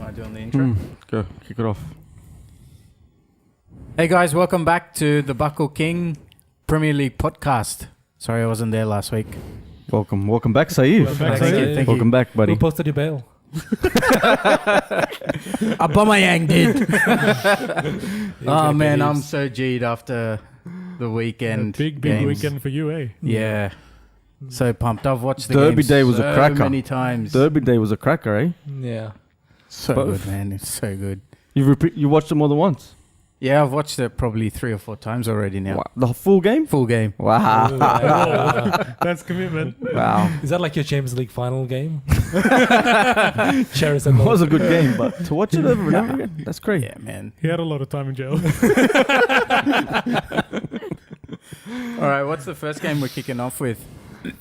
Am I doing the intro? Go, kick it off. Hey guys, welcome back to the Buckle King Premier League podcast. Sorry I wasn't there last week. Welcome back, Saeed. Thank you. Welcome back, buddy. Who posted your bail? Aubameyang did. Oh man, I'm so G'd after the weekend. Big games. weekend for you, eh? Yeah. So pumped. I've watched the Derby games day was so a cracker. many times. Derby day was a cracker, eh? Yeah. So Both. good, man. It's so good. You watched it more than once? Yeah, I've watched it probably 3 or 4 times already now. Wow. The full game? Full game. Wow. That's commitment. Wow. Is that like your Champions League final game? Cherish It was a good game, but to watch it over and over again, that's great. Yeah, man. He had a lot of time in jail. All right, what's the first game we're kicking off with?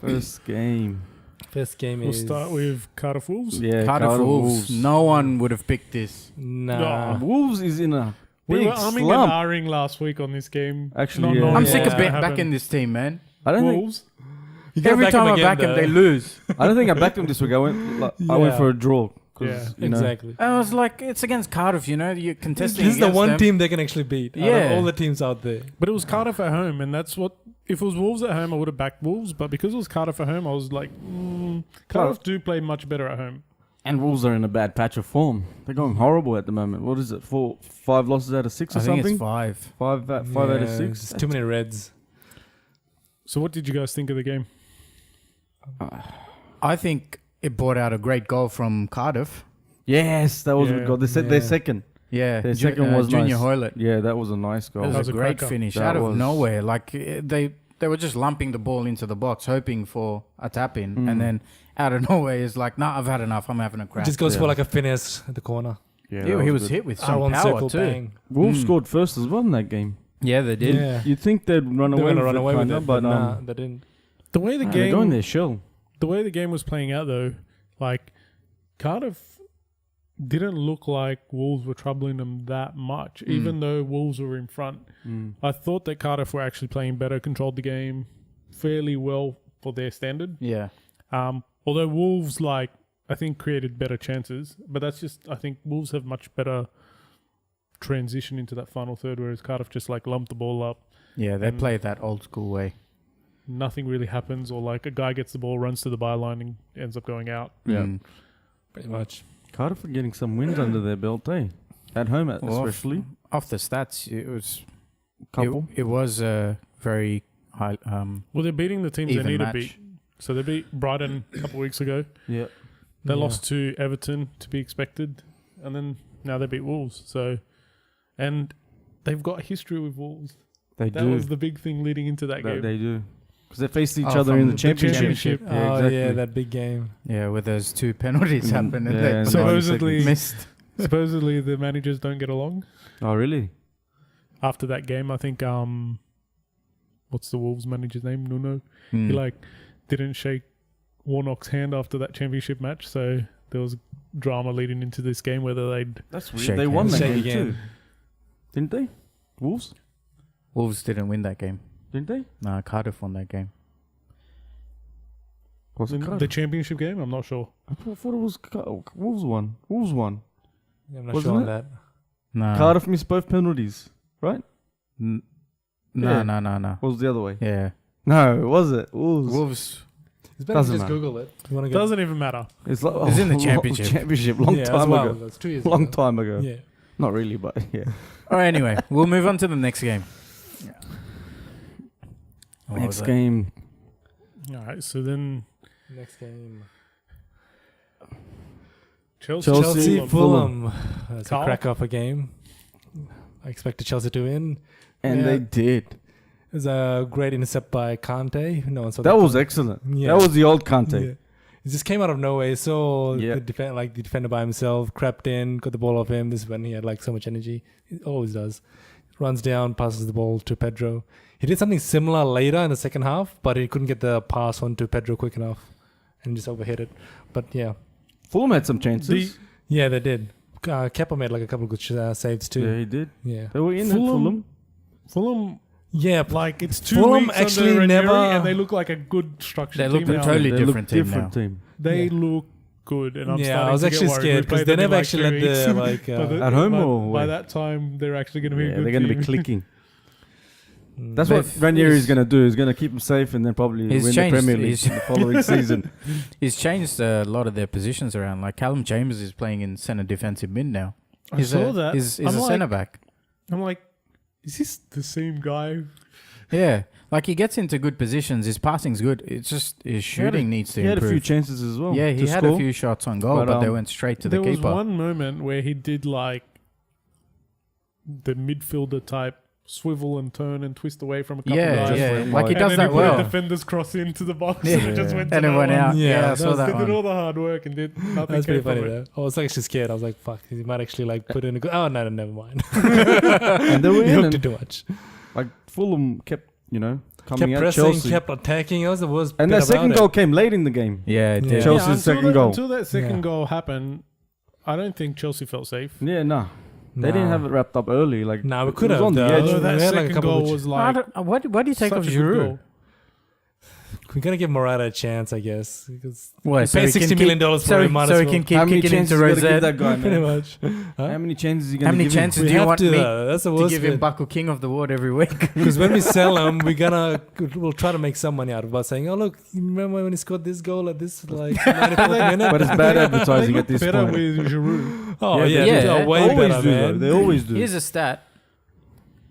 First game. First game We'll is... start with Cardiff Wolves. Yeah, Cardiff Wolves. No one would have picked this. Nah. Wolves is in a We big were umming slump. and ahhing last week on this game. Actually, Not yeah. I'm knowing sick what's of gonna backing happen. this team, man. I don't think Wolves. You gotta Every back time them I again, back them, though. they lose. I don't think I backed them this week. I went for a draw. 'Cause, Yeah, you know, Exactly. I was like, it's against Cardiff, you know, you're contesting This is the against one them. team they can actually beat. Out Yeah. of all the teams out there. But it was Cardiff at home, and that's what... If it was Wolves at home, I would have backed Wolves. But because it was Cardiff at home, I was like, Cardiff do play much better at home. And Wolves are in a bad patch of form. They're going horrible at the moment. What is it? 5 losses out of 6 or I think something? it's 5. 5 out of 6. It's too many reds. So what did you guys think of the game? I think it brought out a great goal from Cardiff. Yes, that was a Yeah. good goal. They said Yeah. their second. Yeah, Their second was Junior nice. Hoylett. Yeah, that was a nice goal. That was was a a great cracker. finish That out of was- nowhere. Like they were just lumping the ball into the box, hoping for a tap in, and then out of nowhere is like, nah, I've had enough. I'm having a crack. Just goes Yeah. for like a finesse at the corner. Yeah, Yeah, that he was good. hit with some R1 power circle too. bang. Wolves Mm. scored first as well in that game. Yeah, they did. Yeah. You'd think they'd run They're away going to with run it, away with kinda, it, but but nah, they didn't. The way the they're going game... their shell. The way the game was playing out, though, like, Cardiff didn't look like Wolves were troubling them that much, even though Wolves were in front. I thought that Cardiff were actually playing better, controlled the game fairly well for their standard. Yeah. Although Wolves, like, I think created better chances, but that's just, I think Wolves have much better transition into that final third, whereas Cardiff just like lumped the ball up. Yeah, they play that old school way. Nothing really happens, or like a guy gets the ball, runs to the byline, and ends up going out. Yeah. Mm. Pretty much. Cardiff are getting some wins under their belt, eh? At home, Well, especially. Off the stats, it was Couple. It was a very high. Well, they're beating the teams they Even need match. to beat. So they beat Brighton a couple of weeks ago. Yeah. They Yeah. lost to Everton, to be expected, and then now they beat Wolves. So, and they've got history with Wolves. They That do. was the big thing leading into that game. They do. Because they faced each Oh, other from in the the championship. championship. Yeah, Oh, exactly. yeah, that big game. Yeah, where those 2 penalties happened and yeah, they and Supposedly- missed. Supposedly the managers don't get along. Oh, really? After that game, I think what's the Wolves manager's name? Nuno. Mm. He like didn't shake Warnock's hand after that championship match, so there was drama leading into this game whether they'd... That's weird. Shake They won hands. that Shake game again. too. Didn't they? Wolves? Wolves didn't win that game. Didn't they? No, Cardiff won that game. Was it The Cardiff? championship game? I'm not sure. I thought it was Wolves won. Wolves won. Yeah, I'm not Wasn't sure on it? that. No. Cardiff missed both penalties, right? No, Yeah. no. Or was it the other way? Yeah. No, was it? Wolves. Wolves. It's better to Doesn't just matter. Google it. You want to Doesn't even matter. It's like It's in the long championship. championship, long yeah, time ago. That's 2 years Long ago. time ago. Yeah. Not really, but yeah. All right, anyway, we'll move on to the next game. What Next was it? game. All right, so then Next game. Chelsea, Chelsea, Chelsea, Fulham. Fulham. That's a Carl? crack up a game. I expected Chelsea to win. And Yeah. they did. It was a great intercept by Kante. No one saw That was coming. excellent. Yeah. That was the old Kante. Yeah. It just came out of nowhere. So Yeah. the defender by himself crept in, got the ball off him. This is when he had like so much energy. He always does. Runs down, passes the ball to Pedro. He did something similar later in the second half, but he couldn't get the pass on to Pedro quick enough and just overhit it. But yeah. Fulham had some chances. Yeah, they did. Kepa made like a couple of good saves too. Yeah, he did. Yeah. They were in Fulham- Fulham. Fulham, Yeah, like it's 2 Fulham weeks actually under Ranieri never- and they look like a good structured They look team now. totally They look different team different now. team. They Yeah. look good, and I'm Yeah, starting I was to actually get worried. scared We because played they them in never like actually 3 let weeks. the like By At home by, or by where? that time, they're actually going to be a Yeah, good they're going to team. be clicking. Mm. That's what They've- Ranieri is he's- going to do. He's going to keep them safe and then probably He's win the changed- Premier League he's- in the following season. He's changed a lot of their positions around. Like Callum Chambers is playing in centre defensive mid now. I saw that. He's I'm a like- centre back. I'm like, is this the same guy? Yeah, like he gets into good positions. His passing's good. It's just his shooting needs to He had a improve. few chances as well. Yeah, he to had score. a few shots on goal, But, but they went straight to the There was keeper. one moment where he did like the midfielder type swivel and turn and twist away from a couple Yeah, guys. yeah, went like he wide. does and then that he put a well. defender's cross into the box Yeah. and it just went to And it no went one. out. Yeah, Yeah, I that saw was- that They did one. all the hard work and did nothing. That's pretty came from funny it. though. I was actually scared. I was like, "Fuck, he might actually like put in a good." Oh no, never mind. And they were He in hooked and, it too much. like Fulham kept, Kept coming at pressing, Chelsea. kept attacking. That was the worst. And bit that second about goal it. came late in the game. Yeah, it Yeah. did. Chelsea's until second that, goal. Until that second Yeah. goal happened, I don't think Chelsea felt safe. Yeah, no. They didn't have it wrapped up early. Like Nah, we it could was have. on the though. edge. Although We that had, like, a second couple goal of- was I like don't- what do you take such of a good Giroud? goal. We're gonna give Morata a chance, I guess. Because What, we so paid he can $60 keep- million for so him. he- Might so as he well. can keep How many kicking chances into you gotta give Rosette. that guy, Pretty man? much. Huh? How many chances you How gonna many give him? chances We do you have want to. me That's the to worst. give him Buckle King of the Ward every week? Because when we sell him, we'll try to make some money out of it by saying, "Oh look, you remember when he scored this goal at this like 94th minute?" But it's bad They advertising look at this better point. with Giroud. Oh Yeah, yeah, they do. they're way always better, do, man. though. They always do. Here's a stat.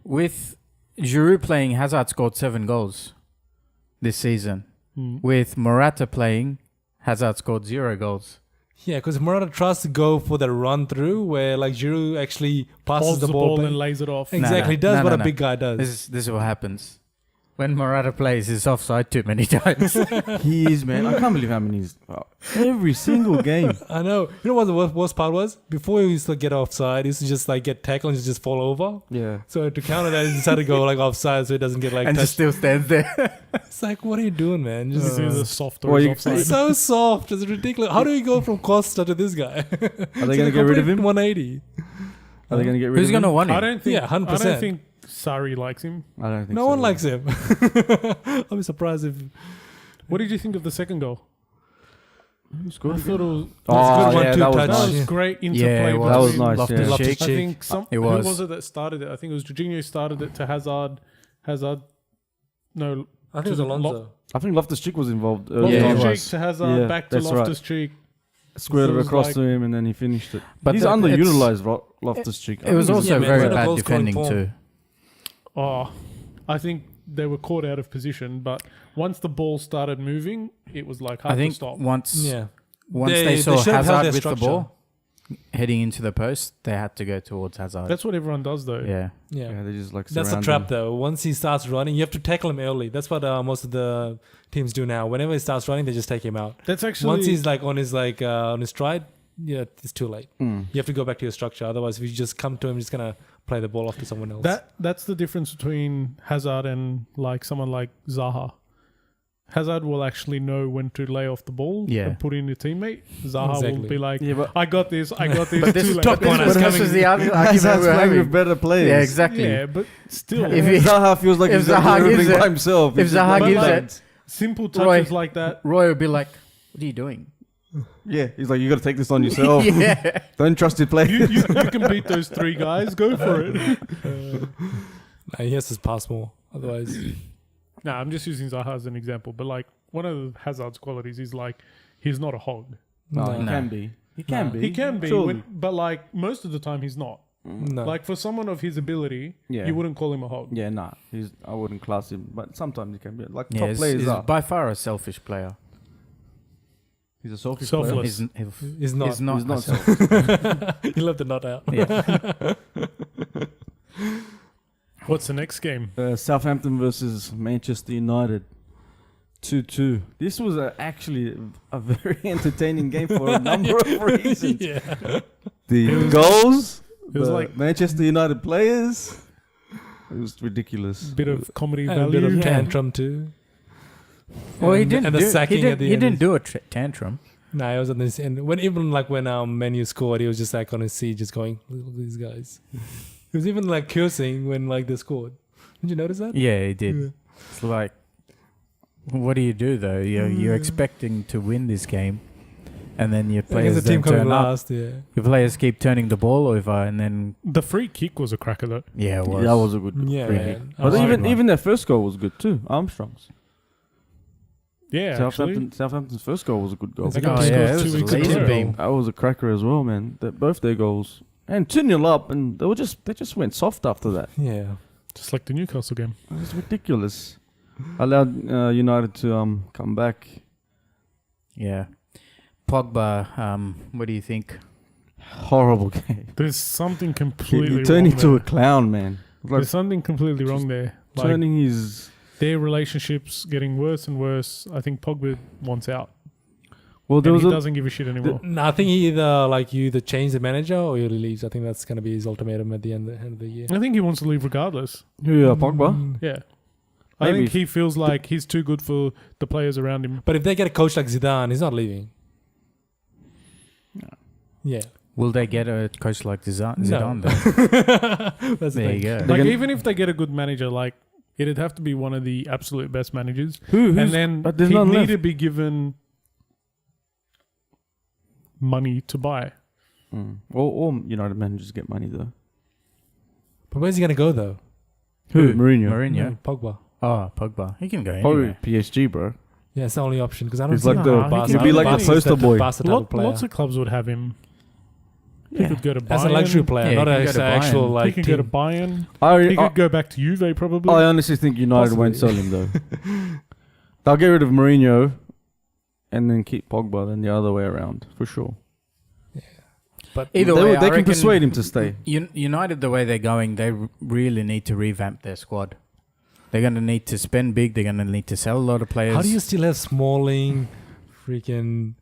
With Giroud playing, Hazard scored 7 goals this season. With Morata playing, Hazard scored 0 goals. Yeah, because Morata tries to go for the run through where like Giroud actually passes Holds the ball back. and lays it off. Exactly, No, does no, what no, a no. big guy does. This is what happens. When Morata plays, he's offside too many times. He is, man. I can't believe how many he's... every single game. I know. You know what the worst part was? Before he used to get offside, he used to just like get tackled and just fall over. Yeah. So to counter that, he decided to go like offside so he doesn't get like and just touched. still stands there. It's like, what are you doing, man? This Just is a softer Well, you- offside. it's so soft. It's ridiculous. How do we go from Costa to this guy? Are they going to get rid of him? 180. Are they going to get rid Who's of him? going to want him? I don't think. Yeah, 100%. I don't think Sarri likes him. I don't think No so. one likes him. I'll be surprised if. What did you think of the second goal? Who's I good? thought it was, Oh, good one, yeah, two that was touch. that nice. was Yeah. great Yeah, interplay. it was. That was between- nice, Loftus yeah. Cheek. Loftus I Cheek. think It who was. was it that started it? I think it was Jorginho started it to Hazard. No, I think it was Alonso. I think Loftus-Cheek was involved early Yeah, on. he Loftus-Cheek was. to Hazard, Yeah, back to that's right. Loftus-Cheek. Squared So it it was across like- to him and then he finished it. But He's the- underutilized, Loftus-Cheek. It was also Yeah, man, very he's a bad goal scoring defending form. too. Oh, I think they were caught out of position, but once the ball started moving, it was like hard I think to stop. once Yeah. they They saw should have held Hazard their with structure. the ball heading into the post, they had to go towards Hazard. That's what everyone does, though. yeah. Yeah. Yeah, they just like That's the surround trap, him. though. Once he starts running, you have to tackle him early. That's what most of the teams do now. Whenever he starts running, they just take him out. That's actually Once he's like on his stride, yeah, it's too late. Mm. You have to go back to your structure. Otherwise, if you just come to him, he's gonna play the ball off to someone else. that's the difference between Hazard and like someone like Zaha. Hazard will actually know when to lay off the ball Yeah. and put in your teammate. Zaha will Exactly. be like, Yeah, but I got this. But too this, late. top but corner this, is but this coming. was the argument Hazard's we were playing with having. better players. Yeah, exactly. Yeah, but still, If he- Zaha feels like if he's doing Zaha gives everything it- by himself. if He's Zaha just gives like- it, simple Roy- touches like that. Roy would be like, "What are you doing?" Yeah, he's like, you got to take this on yourself. yeah. Don't trust your players. You can beat those three guys. Go for it. Nah, he has to pass more. Otherwise, Nah, I'm just using Zaha as an example. But like one of Hazard's qualities is like he's not a hog. No, No. he can be. He can be. He can be, Surely. but like most of the time he's not. no. Like for someone of his ability, Yeah. you wouldn't call him a hog. Yeah, nah. I wouldn't class him, but sometimes he can be. Like Yeah, top he's, players he's are. by far a selfish player. He's a selfish Selfless. player. he's not. He's not. He's not a selfish. He left the knot out. Yeah. What's the next game? Southampton versus Manchester United. 2-2. This was actually a very entertaining game for a number of reasons. Yeah. The goals, it was the like- Manchester United players. It was ridiculous. Bit of comedy And a value. bit of Yeah. tantrum too. Well, he And- didn't. and the do, sacking he at the he end didn't is- do a tantrum. Nah, I was on this, and when Menu scored, he was just like on his seat, just going, "Look at these guys." He was even like cursing when like they scored. Did you notice that? Yeah, he did. Yeah. It's like, what do you do though? You're expecting to win this game, and then your Against players the team don't coming turn up. last, yeah. Your players keep turning the ball over, and then The free kick was a cracker though. yeah, it was. That was a good Yeah, free man. kick. I But like even it. even their first goal was good too. Armstrong's. Yeah, actually. Southampton's first goal was a good goal. They Oh, got two yeah, goals it 2 was weeks in a laser row. beam. That was a cracker as well, man. Both their goals. And 2-0 up, and they just went soft after that. Yeah. Just like the Newcastle game. It was ridiculous. Allowed United to come back. Yeah. Pogba, what do you think? Horrible game. There's something completely He turned wrong into there. a clown, man. Like There's something completely wrong there. Like, turning his. their relationship's getting worse and worse. I think Pogba wants out. Well, there And was he a. doesn't give a shit anymore. No, I think he you either change the manager or he leaves. I think that's going to be his ultimatum at the end of the year. I think he wants to leave regardless. Pogba. Mm. Yeah. I Maybe. think he feels like he's too good for the players around him. But if they get a coach like Zidane, he's not leaving. No. Yeah. Will they get a coach like Zidane? No. Zidane though? That's the There thing. you go. They're Like, gonna- even if they get a good manager, like, it'd have to be one of the absolute best managers. Who's, And then but there's he'd none need left. to be given money to buy. All United managers get money though. But where's he going to go, though? Who? Mourinho. Mourinho. Pogba. Oh, Pogba. He can go Probably anywhere. PSG, bro. Yeah, it's the only option because I don't He's see like him the- going he Barca. could be like the Barca's poster the boy. Barca type of player. Lots of clubs would have him. He Yeah. could go to Bayern. As a luxury player, Yeah, not he could as go an to actual Bayern. He like could go to team. Bayern. He I could go back to Juve probably. honestly think United won't sell him though. They'll get rid of Mourinho, and then keep Pogba, then the other way around for sure. But Either they way, they I can reckon persuade him to stay. United, the way they're going, they really need to revamp their squad. They're going to need to spend big. They're going to need to sell a lot of players. how do you still have Smalling, freaking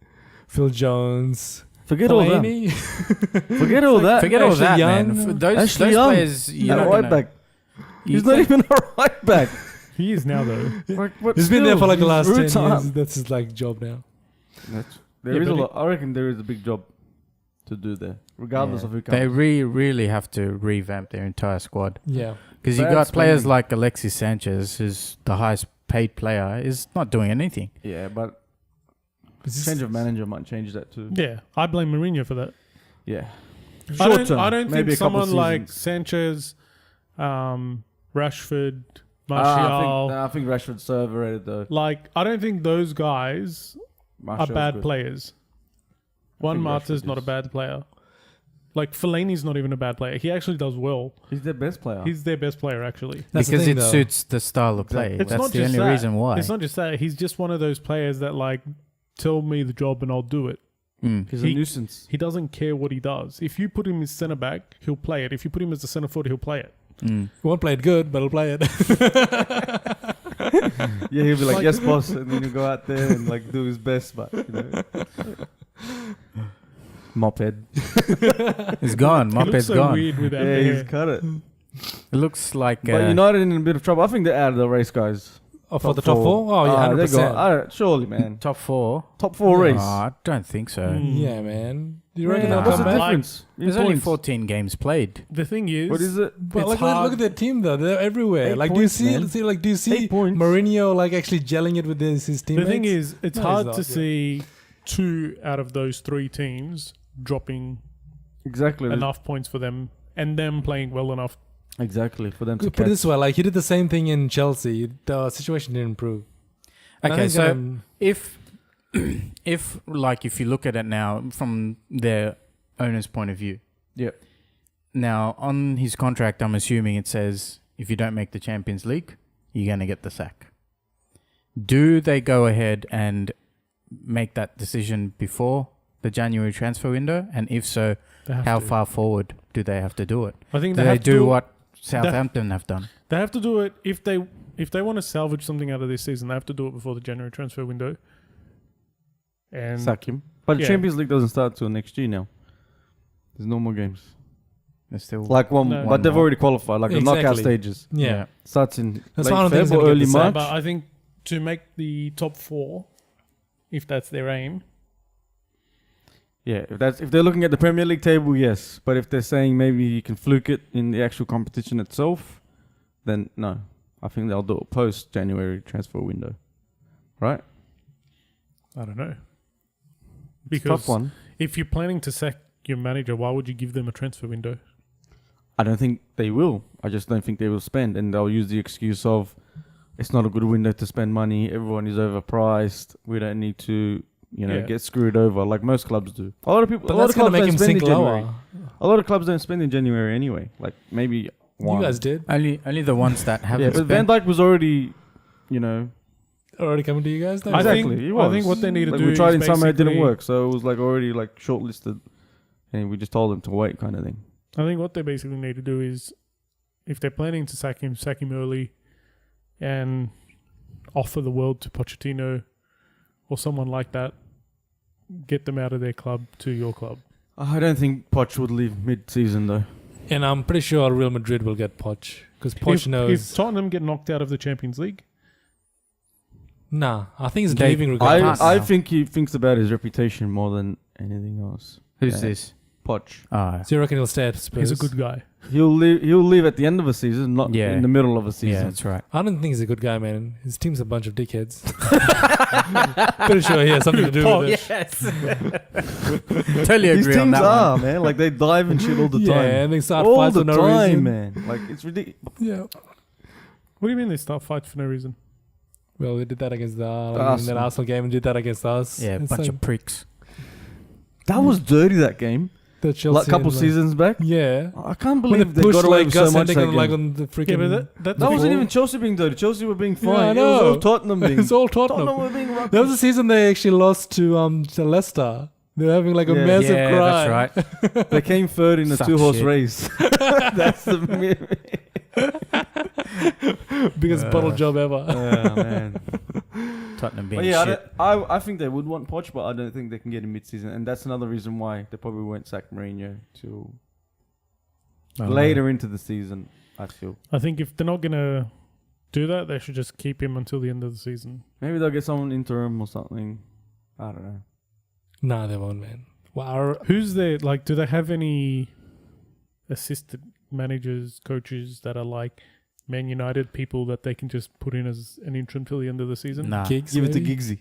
Phil Jones, Forget all that. Fellaini? Forget all that. Forget all Ashley that, Young. man. Those Ashley Young. players, you're And a not right gonna, back. He's not even a right back. He is now though. He's been there for like the last 10 roots years. up. That's his like job now. There Yeah, is a but lot. I reckon there is a big job to do there, regardless Yeah. of who comes. They really have to revamp their entire squad. Yeah. Because you Bad got players spending. like Alexis Sanchez, who's the highest paid player, is not doing anything. Yeah, but It's just- change of manager might change that too. Yeah, I blame Mourinho for that. Yeah. I Short don't, term, I don't maybe think a couple someone like seasons. Sanchez, Rashford, I Martial, think Rashford's so overrated though. like, I don't think those guys Martial's are bad good. players. I Juan think Marta's Rashford not a is. bad player. Like, Fellaini's not even a bad player. He actually does well. He's their best player. He's their best player, actually. That's the because thing, it though. suits the style of play. Exactly. It's That's not the just only that. reason why. It's not just that. He's just one of those players that, like, tell me the job and I'll do it. He's he- a nuisance. He doesn't care what he does. If you put him as centre back, he'll play it. If you put him as the centre forward, he'll play it. Mm. He won't play it good, but he'll play it. Yeah, he'll be like, Like- yes, boss, and then he'll go out there and like do his best, but you know. Moped. It's gone. He looks Moped's so gone. weird without Yeah, the he's hair. cut it. It looks like. But United in a bit of trouble. I think they're out of the race, guys. Oh, for the top four? Oh, yeah, they 100%. surely, man. top four. Top four race. Oh, I don't think so. Mm. Yeah, man. Do you Man, reckon they'll what's come the back? difference? in There's only points? 14 games played. The thing is, What is it? But It's look hard. at their team though; they're everywhere. 8 Like, points, do you man. see? Do you see 8 points. Mourinho like actually gelling it with his the teammates? thing is, it's No, hard he's to not, yeah. see 2 out of those 3 teams dropping Exactly. enough points for them and them playing well enough. Exactly. For them to Put it catch. this way: like he did the same thing in Chelsea. The situation didn't improve. And I Okay, think, so if if you look at it now from their owner's point of view, Yeah. now on his contract, I'm assuming it says if you don't make the Champions League, you're going to get the sack. Do they go ahead and make that decision before the January transfer window? And if so, They have how to. far forward do they have to do it? I think Do they they have to do what Southampton have done? They have to do it if they want to salvage something out of this season. They have to do it before the January transfer window. And Sack him. But the Yeah. Champions League doesn't start till next year now. There's no more games. They're still Like one, No. but they've more. already qualified. Like the knockout Exactly. stages yeah. starts in That's late why I don't think it's Feb or gonna get early the sack. March. but I think to make the top 4, if that's their aim, Yeah, if they're looking at the Premier League table, yes. But if they're saying maybe you can fluke it in the actual competition itself, then no. I think they'll do it post January transfer window, right? I don't know. It's a tough Because one. if you're planning to sack your manager, why would you give them a transfer window? I don't think they will. I just don't think they will spend, and they'll use the excuse of it's not a good window to spend money. Everyone is overpriced. We don't need to, Yeah. get screwed over like most clubs do. A lot of people, But a lot that's of going to clubs make him don't spend sink in January. lower. A lot of clubs don't spend in January anyway. Like maybe one. You guys did. Only the ones that haven't Yeah, but Van spent. Dijk was already, you know, Already coming to you guys though? I think- exactly. He I was. think what they need to Like, do we tried is in summer, it didn't basically- work, so it was like already like shortlisted, and we just told them to wait, kind of thing. I think what they basically need to do is, if they're planning to sack him early, and offer the world to Pochettino or someone like that. Get them out of their club to your club. I don't think Poch would leave mid-season though. And I'm pretty sure Real Madrid will get Poch. Because Poch knows... If Tottenham get knocked out of the Champions League, Nah, I think he's They- leaving regardless. I think he thinks about his reputation more than anything else. Who's Yeah. this? Poch. So you reckon he'll stay at Spurs? he's a good guy. He'll leave at the end of a season, not Yeah. in the middle of a Yeah, season. that's right. I don't think he's a good guy, man. His team's a bunch of dickheads. Pretty sure he has something to do with it. Yes. Totally These agree on teams that are, one. man. Like they dive and shit all the Yeah, time. and they start All fights the for no time, reason. man. Like it's ridiculous. Yeah. What do you mean they start fights for no reason? Well, they did that against in that Arsenal. Arsenal game and did that against us. Yeah, It's bunch like of pricks. That was dirty. That game, the Chelsea like a couple and, seasons back. Yeah. I can't When believe they they pushed got away like with Gus so much that Henderson game. like on the freaking... Yeah, but that's That wasn't before. even Chelsea being dirty. Chelsea were being Yeah, I fine. It know. was all Tottenham being. It's all Tottenham. Tottenham were being rubbish. That was the season they actually lost to Leicester. They were having like a Yeah. massive Yeah, cry. that's right. They came third in a Suck 2-horse shit. race. That's the Biggest bottle job ever. Oh man. Tottenham being But yeah, shit. I think they would want Poch, but I don't think they can get him mid-season, and that's another reason why they probably won't sack Mourinho till later into the season. I feel I think if they're not gonna do that, they should just keep him until the end of the season. maybe they'll get someone interim or something. I don't know. Nah, they won't, man. Wow. Who's there? Like, do they have any assistant managers, coaches that are like Man United people that they can just put in as an interim till the end of the season? Nah. Giggs, Give it to maybe? Giggsy.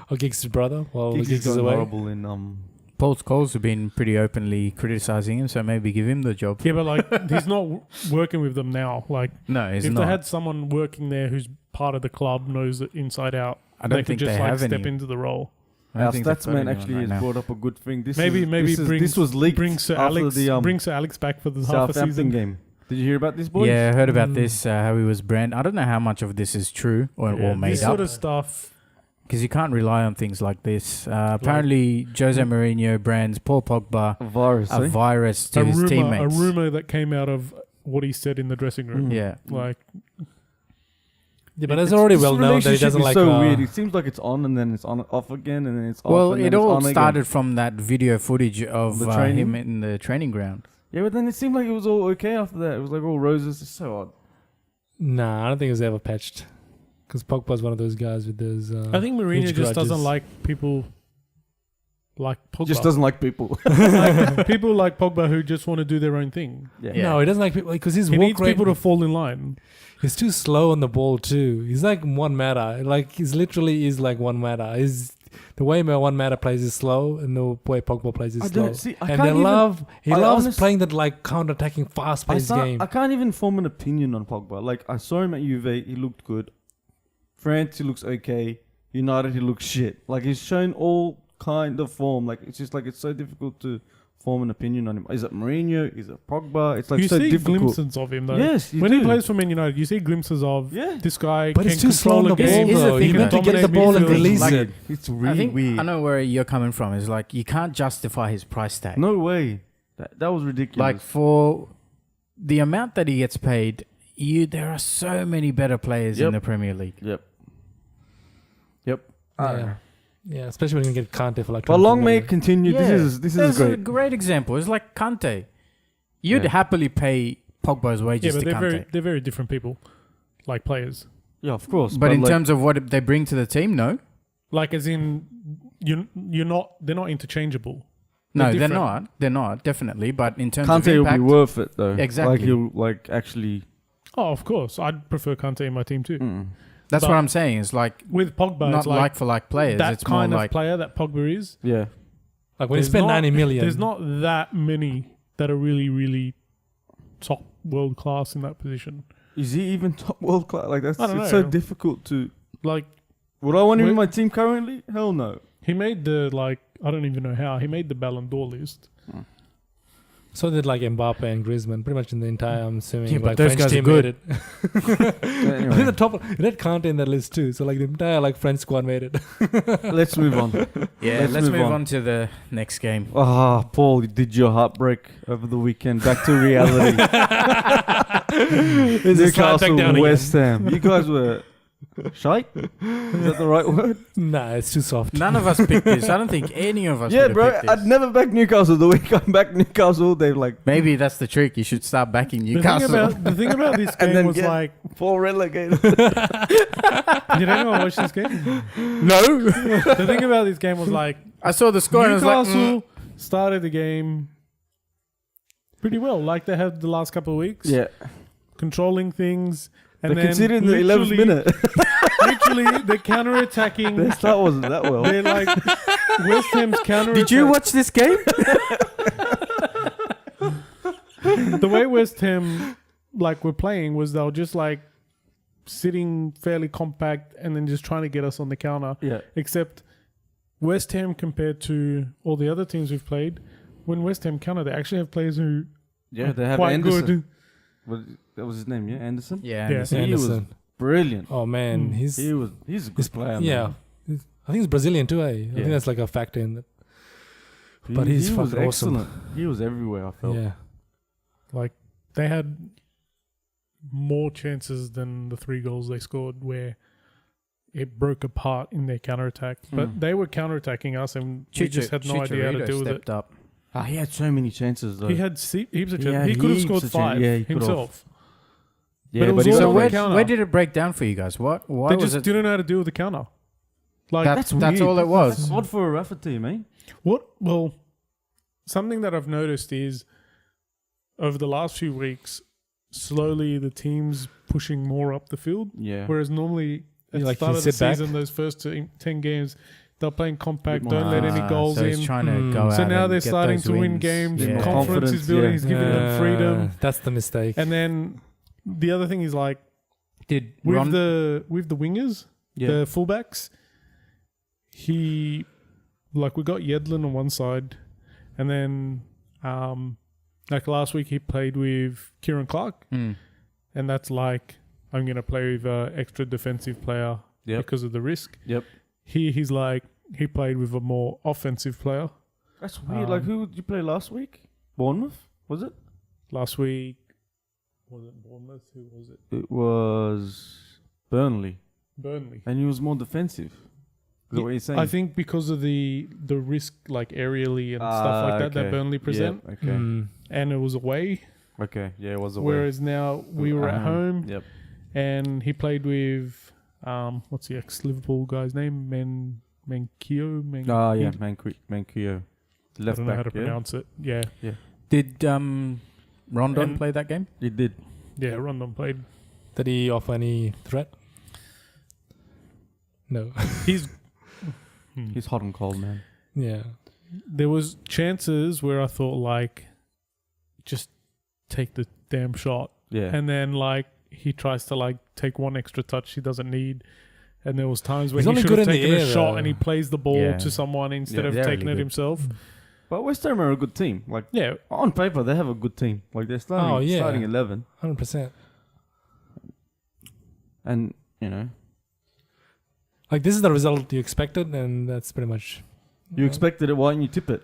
Or Giggs' brother. Well, Giggs Giggs is is going away. horrible in Paul Scholes have been pretty openly criticizing him, so maybe give him the job. Yeah, but like he's not working with them now. Like, No, he's if not. they had someone working there who's part of the club, knows it inside out, I don't they think could just they like have step any. into the role. I don't Our think they've stats got man anyone actually right has now. brought up a good thing. This Maybe this was leaked bring Sir after Alex, the bring Sir Alex back for the half a Southampton season. game. Did you hear about this, boys? Yeah, I heard about Mm. this, how he was brand. I don't know how much of this is true or Yeah, made this up. sort of stuff. Because you can't rely on things like this. Apparently, Jose Mourinho brands Paul Pogba A virus. a eh? virus to his A teammates. rumor that came out of what he said in the dressing room. Mm. Yeah. Like, Yeah, but it's already This well known that he relationship doesn't is like... so weird. It seems like it's on and then it's on off again and then it's off. Well, and then it it's all on again. started from that video footage of The training? him in the training ground. Yeah, but then it seemed like it was all okay after that. It was like all roses. It's so odd. Nah, I don't think it was ever patched. Because Pogba's one of those guys with those... I think Mourinho huge just doesn't grudges. like people like Pogba. Just doesn't like people. like people like Pogba who just want to do their own thing. Yeah. No, he doesn't like people... Because his He walk needs rate... people to fall in line. He's too slow on the ball too. He's like one matter. Like he's literally is like one matter. He's the way one matter plays is slow, and the way Pogba plays is I slow. don't see. I And can't they even, love. He I loves honest- playing that like counter-attacking, fast-paced game. I can't even form an opinion on Pogba. Like I saw him at Juve. He looked good. France, he looks okay. United, he looks shit. Like he's shown all kind of form. Like it's just like it's so difficult to form an opinion on him. Is it Mourinho? Is it Pogba? It's like you so see difficult. glimpses of him though. Yes, you when do. he plays for Man United, you see glimpses of Yeah. this guy But can it's too slow on control the a ball game. Here's the though. thing You meant to about get the dominate ball and midfield. release Like- it. It's I really think weird. I know where you're coming from. It's like you can't justify his price tag. No way. That was ridiculous. Like for the amount that he gets paid, there are so many better players in Yep. the Premier League. Yep. Yeah. Yeah, especially when you get Kante for like. But 24 long may million. it continue. Yeah. This is That's a great. great example. It's like Kante. You'd Yeah. happily pay Pogba's Yeah, wages but to Kante. they're very different people, like players. Yeah, of course. But in like, terms of what they bring to the team, no. Like as in, you're not. They're not interchangeable. No, they're different. not. They're not, definitely. But in terms Kante of will impact, be worth it though. Exactly. Like he'll like actually. Oh, of course, I'd prefer Kante in my team too. That's But what I'm saying. It's like with Pogba, not it's like like for like players. that It's more kind of like player that Pogba is. Yeah. Like when you There's spend not- 90 million. There's not that many that are really, really top world class in that position. Is he even top world class? Like that's I don't it's so know. difficult to. Like Would I want him in Wait. my team currently? Hell no. he made the I don't even know how he made the Ballon d'Or list. So did like Mbappe and Griezmann, pretty much in the entire. I'm assuming Yeah, but like those French guys are team good. made it. Yeah, In anyway, the top, it had Kante in that list too. So like the entire like French squad made it. let's move on. yeah. Let's Let's move move on. on to the next game. Ah, Paul, you did your heartbreak over the weekend. Back to reality. It's a slide back Newcastle, down West Ham. You guys were shite. Is that the right word? Nah, it's too soft. None of us picked this. I don't think any of us. Yeah, would have bro. picked this. I'd never back Newcastle. The week I'm back Newcastle, they're like Maybe that's the trick. You should start backing The Newcastle. thing about this And game then was get- like, Paul relegated. did anyone watch this game? No. The thing about this game was like, I saw the score and I was like, Newcastle started the game pretty well, like they had the last couple of weeks, Yeah. controlling things, and They then conceded in the 11th literally- minute. Literally, they're counter-attacking. Their start wasn't that well. They're like West Ham's counter. Did you watch this game? The way West Ham were playing was they were just like sitting fairly compact and then just trying to get us on the counter. Yeah. Except West Ham compared to all the other teams we've played, when West Ham counter, they actually have players who Yeah, they have quite Anderson. good. That was his name, yeah? Anderson? Yeah. Yeah. Anderson. He was Anderson. brilliant. Oh man, Mm. he's He's a good player, yeah. man. I think he's Brazilian too. I Yeah. think that's like a factor in that. But he's he was fucking awesome. excellent. He was everywhere, I felt. Yeah. Like they had more chances than the 3 goals they scored, where it broke apart in their counter attack. But Mm. they were counter attacking us, and we just had no idea how to Chicharito deal with it. stepped up. Ah, he had so many chances, though. He had heaps of He chances. had He could have heaps scored of 5 chances. Yeah, he could've. himself. yeah, but it was he all So on the where, counter. where did it break down for you guys? Why They was just it? didn't know how to deal with the counter. Like That's weird. all it was. That's odd for a Rafa team, eh? what? Well, something that I've noticed is over the last few weeks, slowly the team's pushing more up the field. Yeah. Whereas normally at You the like start to of the sit back? season, those first 10 games, they're playing compact, Bit more- don't let any goals so in. he's trying to Mm. go out. So now and they're get starting those to win wins. games. Yeah. Confidence Confidence, is building. yeah. He's giving them freedom. That's the mistake. And then the other thing is like Did with Ron? the wingers, Yeah. the fullbacks, we got Yedlin on one side, and then like last week he played with Kieran Clark, Mm. and that's like I'm gonna play with an extra defensive player Yep. because of the risk. Yep. He's like he played with a more offensive player That's weird. Like, who did you play last week? Bournemouth? Was it? last week. Was it Bournemouth? Who was it? It was Burnley. Burnley. And he was more defensive. Is that what you're saying? I think because of the risk, like aerially and stuff like that, that okay. Burnley present, Yep, okay. Mm. and it was away. Okay. Yeah, it was a way. Whereas now we were at home, Yep. and he played with what's the ex-Liverpool guy's name? Menkio. Ah, yeah. Manquillo. I Left don't know how back, to yeah? pronounce it. Yeah, Did Rondon And- play that game? He did. yeah. Rondon played. Did he offer any threat? No. He's He's hot and cold, man. Yeah. there was chances where I thought like, just take the damn shot, Yeah. and then like he tries to like take one extra touch he doesn't need. And there was times where He's he only should good have in the taken a air, shot though. and he plays the ball Yeah. to someone instead Yeah, of they're taking really it good. himself. But West Ham are a good team. Like, Yeah, on paper, they have a good team. Like, they're starting, Oh, yeah. starting 11. 100%. And, you know, Like this is the result you expected, and that's pretty much. you expected it. Why didn't you tip it?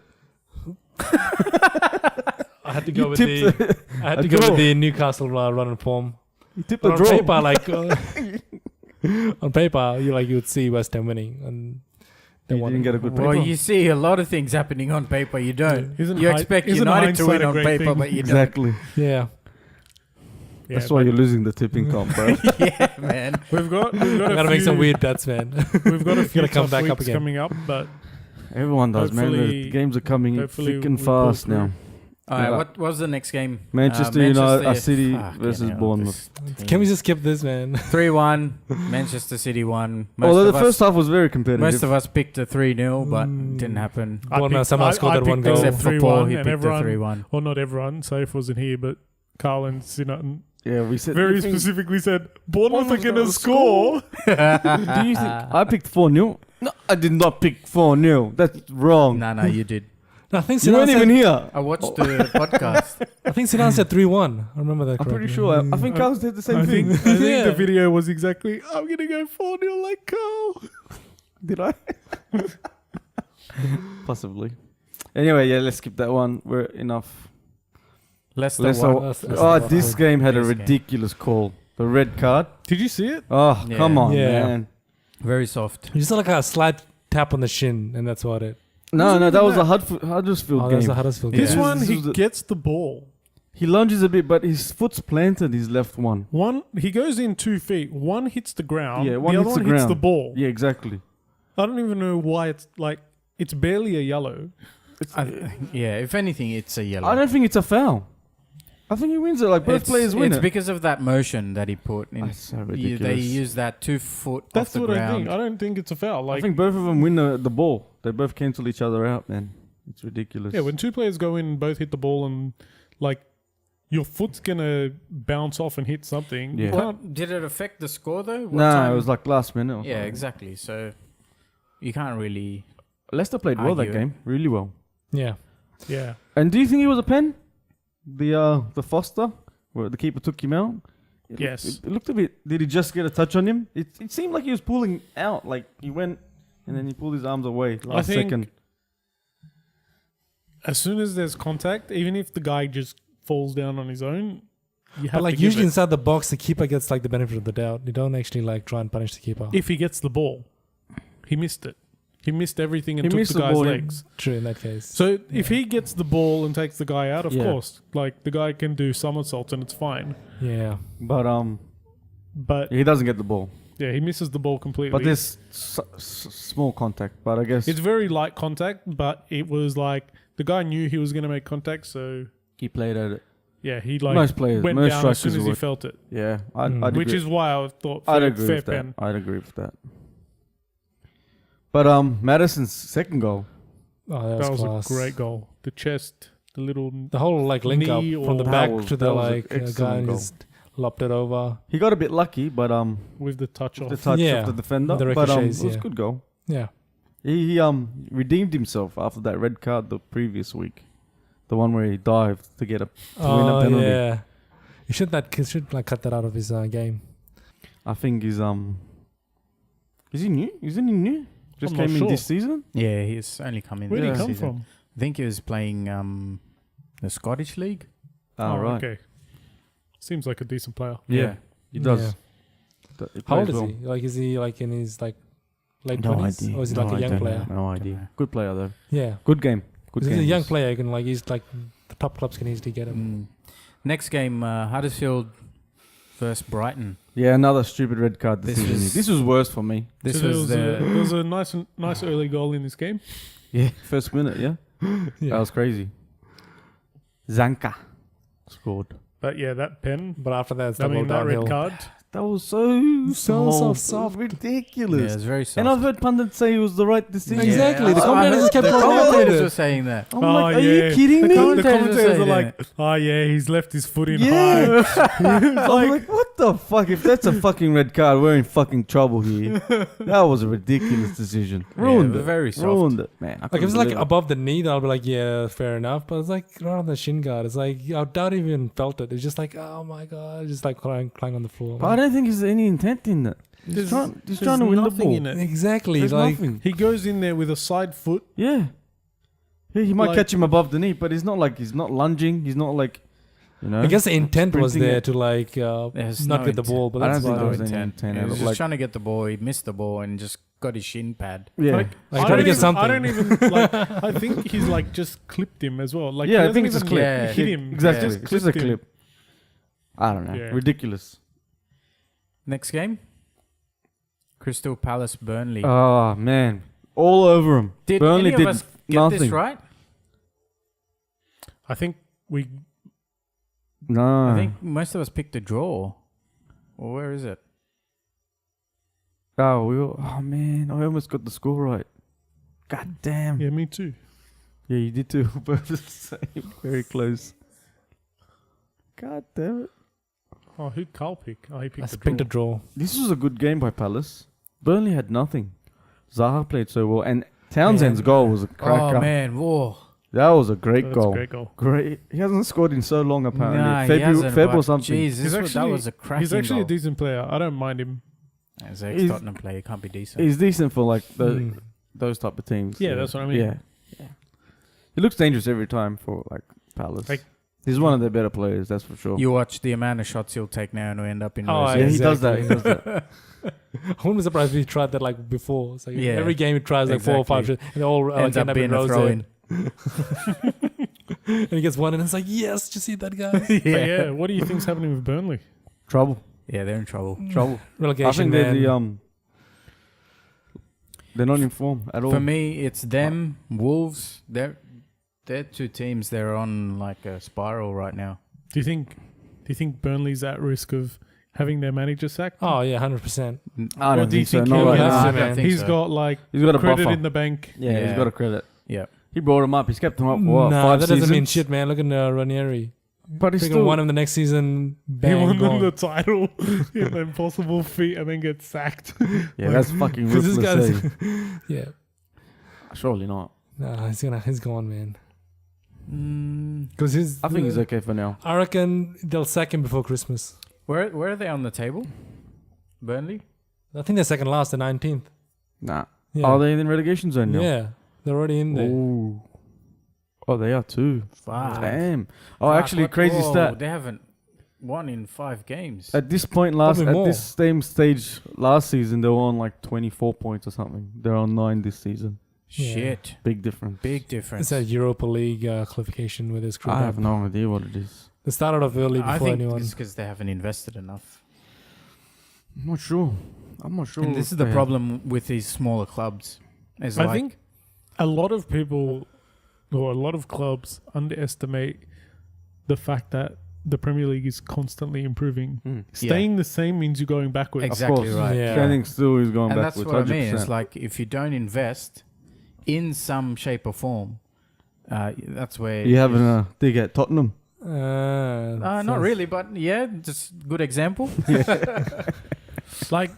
I had to You go with tipped the. I had a to go draw. with the Newcastle run and form. You tipped But a on draw. paper, like on paper, you would see West Ham winning, and they You won. didn't get a good Well, paper. you see a lot of things happening on paper. You don't. Isn't You hi- expect isn't United to hindsight win a on great paper, thing? but you Exactly. Yeah. yeah. That's why you're losing the tipping comp, bro. don't. Yeah, man. We've got I a gotta make few- some weird bets, man. We've got a few Gotta come tough back up weeks again. coming up, but Everyone does, man. The Hopefully- games are coming hopefully thick and we pull fast now. All right, Yeah. what was the next game? Manchester United, City Fucking versus hell, Bournemouth. this Can we team. just skip this, man? 3-1, Manchester City won. Although the first half was very competitive. Most of us picked a 3-0, but didn't happen. Bournemouth somehow scored that one goal. Except for 3-1 Paul, he and picked a everyone, 3-1. well, not everyone. Safe wasn't here, but Carl and Sinathan yeah, we said very you think- specifically said Bournemouth are Bournemouth's going gonna to score. Do you think I picked 4-0? No, I did not pick 4-0. That's wrong. No, you did. No, I think You weren't Zidane even said, here. I watched the podcast. I think Zidane said 3-1. I remember that I'm correctly. pretty sure. I think Carl said the same I thing. think Yeah. the video was exactly, I'm going to go 4-0 like Carl. Did I? Possibly. Anyway, yeah, let's skip that one. We're enough. Leicester Leicester- won. Oh, this game had a This game. ridiculous call. The red card. Did you see it? Oh, Yeah. come on, Yeah. man. Very soft. You just like a slight tap on the shin, and that's what it. No, that even was that. a Huddersfield Oh, game. that's the Huddersfield Yeah. game. This one, This he was the- gets the ball. He lunges a bit, but his foot's planted his left one. One, he goes in 2 feet. One hits the ground. Yeah, one the other hits one the hits the ground. ball. Yeah, exactly. I don't even know why it's like, it's barely a yellow. Yeah, if anything, it's a yellow. I don't think it's a foul. I think he wins it. Like both players win It's it. because of that motion that he put in. That's so They ridiculous. use that 2 foot That's off the what ground. I think. I don't think it's a foul. I Like, think both of them win the ball. They both cancel each other out, man. It's ridiculous. yeah, when two players go in and both hit the ball and like your foot's gonna bounce off and hit something. Yeah. You can't. What, did it affect the score though? What Nah, time? it was like last minute. Or Yeah, something. exactly. So you can't really. Leicester played well that Argue it. game, really well. Yeah. Yeah. And do you think it was a pen? The Foster, where the keeper took him out. Yes. It looked a bit. Did he just get a touch on him? It seemed like he was pulling out. Like he went and then he pulled his arms away last think- second. As soon as there's contact, even if the guy just falls down on his own, you have But like to give usually it. inside the box, the keeper gets like the benefit of the doubt. You don't actually like try and punish the keeper. If he gets the ball, he missed it. He missed everything and He took missed the the guy's ball, yeah. legs. True in that case. So if he gets the ball and takes the guy out, of Yeah. course, like the guy can do somersaults and it's fine. Yeah. But But he doesn't get the ball. yeah, he misses the ball completely. But there's small contact. But I guess It's very light contact, but it was like the guy knew he was going to make contact, so he played at it. yeah, he like Most players, went most down as soon strikers as he would. felt it, Yeah, Mm. I'd which agree. is why I thought I'd fair, agree fair with that. pen. I'd agree with that. But Madison's second goal. Oh, That was class. a great goal. The chest, the little The whole like link up knee from the or- back That was- to that the was an like guy excellent and goal. just lopped it over. He got a bit lucky, but with the touch the off. touch Yeah, of the defender. the But it ricochets, was yeah. a good goal. Yeah. He redeemed himself after that red card the previous week, the one where he dived to get a win a Oh penalty. yeah. You should like cut that out of his game. I think he's is he new? Isn't he new? Just I'm not came in sure. this season. Yeah, he's only come in. Where did Yeah. he come season. from? I think he was playing the Scottish League. Oh, right. Okay. Seems like a decent player. Yeah, he does. Yeah. He How old plays is well. he? Like, is he like in his like late No 20s? idea. Or is he No like a young idea. player? No idea. Good player though. Yeah. Good game. Good He's game. a young player. You can like he's like the top clubs can easily get him. Next game, Huddersfield versus Brighton. Yeah, another stupid red card This decision. was- This was worse for me. This So was there the was a nice early goal in this game. Yeah, first minute. Yeah, Yeah. that was crazy. Zanka scored. But yeah, that pen. But after that, it's I double mean, that downhill. red card. That was so soft. soft. Ridiculous. yeah, it's very soft. And I've heard pundits say it was the right decision. Exactly, the I commentators heard kept the calling commentators it. were saying that. I'm Oh, like, are yeah. you kidding The, me? the commentators saying are like, that. oh yeah, he's left his foot in Yeah. high. I'm like, what the fuck? If that's a fucking red card, we're in fucking trouble here. That was a ridiculous decision. Ruined Yeah, it. very soft. Ruined it, man. I Like if couldn't it's like believe it. above the knee, then I'll be like, yeah, fair enough. But it's like right on the shin guard. It's like I doubt he even felt it. It's just like, oh my god, just like crying on the floor. But I don't think there's any intent in that. He's trying to win the nothing ball. in it. Exactly. There's like nothing. He goes in there with a side foot. Yeah. Yeah, he might Like- catch him above the knee, but he's not like he's not lunging. He's not like, you know. I guess the intent was Sprinting there it. to like There's not no get the intent. ball. But I that's don't think about there was it. any intent. He was just Like- trying to get the ball. He missed the ball and just got his shin pad. Yeah. Like, Like, I trying to don't get even- something. I don't even like. I think he's like just clipped him as well. Like Yeah, he I think hasn't it's a even, clip. like, hit him. Exactly. He It's just a clipped him. clip. I don't know. Yeah. Ridiculous. Next game, Crystal Palace Burnley. Oh man, all over him. did Burnley any did of us get nothing. this right? I think we No. I think most of us picked a draw. Or where is it? Oh man, I almost got the score right. God damn. yeah, me too. Yeah, you did too. Both the same. Very close. God damn it. Oh, who'd Carl pick? Oh, he I picked the picked a draw. draw. This was a good game by Palace. Burnley had nothing. Zaha played so well, and Townsend's goal was a cracker. Oh man, whoa. That was a great That's goal. a great goal. Great. He hasn't scored in so long apparently. Nah, he Feb hasn't, or but something. Jeez, that was a cracking He's actually a goal. decent player. I don't mind him. As He's- ex-Tottenham player, can't be decent. He's decent for like Mm. those type of teams. Yeah, that's what I mean. Yeah. He looks dangerous every time for like Palace. Like- He's one of their better players, that's for sure. You watch the amount of shots he'll take now and he'll end up in Oh, those. Yeah, he does that. Exactly. He does that. I wouldn't be surprised if he tried that like before. It's like Yeah. every game he tries like 4 or 5 Exactly. shots, and they all Ends end up being a rows throw there. in. And he gets one, and it's like, yes, did you see that guy? But yeah, what do you think's happening with Burnley? Trouble. Yeah, they're in trouble. Trouble. Relegation, I think man. they're not in form at all. For me, it's them, Wolves. They're two teams. They're on like a spiral right now. Do you think Burnley's at risk of having their manager sacked? Oh yeah, 100%. I Or don't do you think so. think Not he'll right have now. to, I don't man. think He's so. got like He's got a credit buffer. in the bank. Yeah, he's Yeah. got a credit. Yeah. He brought him up. He's kept him up for what, Nah, 5 that doesn't mean seasons? shit, man. Look at Ranieri. But he's Freaking still... won him the next season. He Bang, won them gone. the title in the impossible feat and then gets sacked. Yeah, that's fucking 'Cause this ruthless. guy's- eh? Yeah. Surely not. Nah, he's gone, man. Mm, Because his. I think he's okay for now. I reckon they'll sack him before Christmas. where are they on the table? Burnley? I think they're second last, they're 19th. Nah. Yeah. Are they in the relegation zone now? Yeah, they're already in there. Ooh. Oh, they are too. Fuck. Damn. Oh, Fuck, actually, what- crazy whoa, stat. They haven't won in 5 games. At this point Probably more. this same stage last season, they were on like 24 points or something. They're on 9 this season. Yeah. Shit. Big difference. Big difference. It's a Europa League qualification with this group. I have no idea what it is. They started off early I before think anyone. it's because they haven't invested enough. I'm not sure. I'm not sure. And this if is the they problem with these smaller clubs. Is I like, think a lot of people or a lot of clubs underestimate the fact that the Premier League is constantly improving. have. Staying the same means you're going backwards. Exactly course. right. Yeah. Standing still is going And backwards. that's what I mean. 100%. It's like if you don't invest in some shape or form, that's where You having a dig at Tottenham? not really, but yeah, just good example. Like,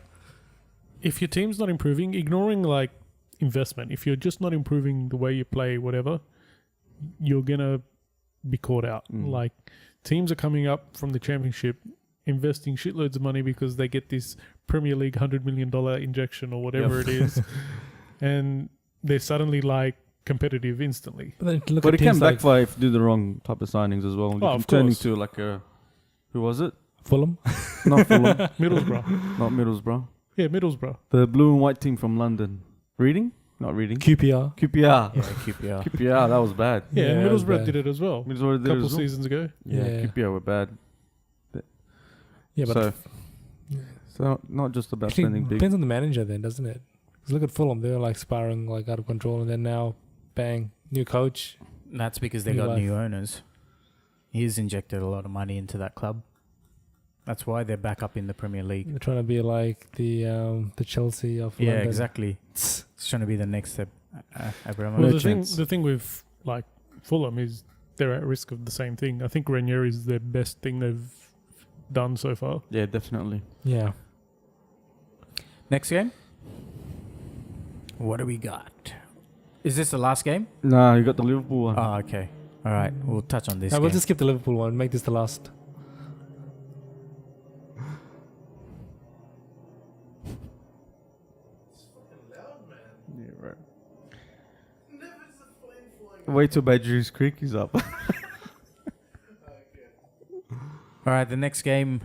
if your team's not improving, ignoring like investment, if you're just not improving the way you play, whatever, you're gonna be caught out. Mm. Like, teams are coming up from the championship, investing shitloads of money because they get this Premier League $100 million injection or whatever it is, and they're suddenly like competitive instantly. But then look But at it can teams like backfire if you do the wrong type of signings as well. You Oh, can of turn course. into like a... Who was it? Fulham. Not Fulham. Middlesbrough. Not Middlesbrough. Yeah, Middlesbrough. The blue and white team from London. Reading? Not Reading. QPR. QPR. Yeah, QPR. QPR, that was bad. Yeah, Yeah, it was Middlesbrough bad. did it as well. Middlesbrough A did it couple as well. seasons ago. Yeah, Yeah. QPR were bad. Yeah, but So not just about actually spending big. depends on the manager then, doesn't it? Because look at Fulham, they were like spiraling like out of control, and then now, bang, new coach. That's because they New got life. new owners. He's injected a lot of money into that club. That's why they're back up in the Premier League. They're trying to be like the Chelsea of Yeah, London. exactly. It's trying to be the next step. Abramovich. Well, Merchants. the thing with like Fulham is they're at risk of the same thing. I think Ranieri is the best thing they've done so far. Yeah, definitely. Yeah. Next game. What do we got? Is this the last game? Nah, you got the Liverpool one. Oh, okay. All right. We'll touch on this. We'll game. just skip the Liverpool one. Make this the last. Yeah, right. Wait till Badger's Creek is up. All right. The next game,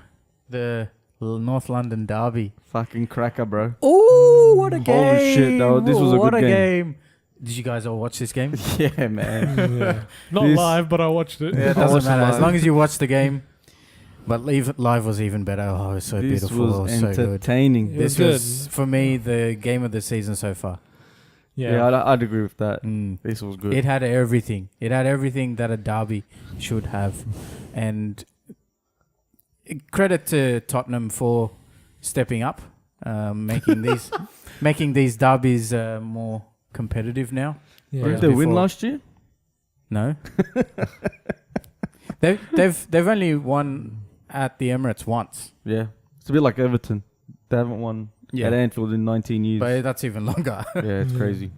the North London derby. Fucking cracker, bro. Oh, what a game! Holy shit, this was a what good a game. Did you guys all watch this game? Yeah, man. Yeah. Not This- live, but I watched it. Yeah, it I doesn't watched it matter as live. long as you watch the game. But live was even better. Oh, it was so This beautiful. was it was so good. entertaining. It was This was for me the game of the season so far. Yeah, I'd agree with that. Mm. This was good. It had everything. It had everything that a derby should have. And credit to Tottenham for stepping up, making these derbies more competitive now. Yeah. Did they win before- last year? No. They've only won at the Emirates once. Yeah. It's a bit like Everton. They haven't won at Anfield in 19 years. But that's even longer. Yeah, it's Yeah. crazy.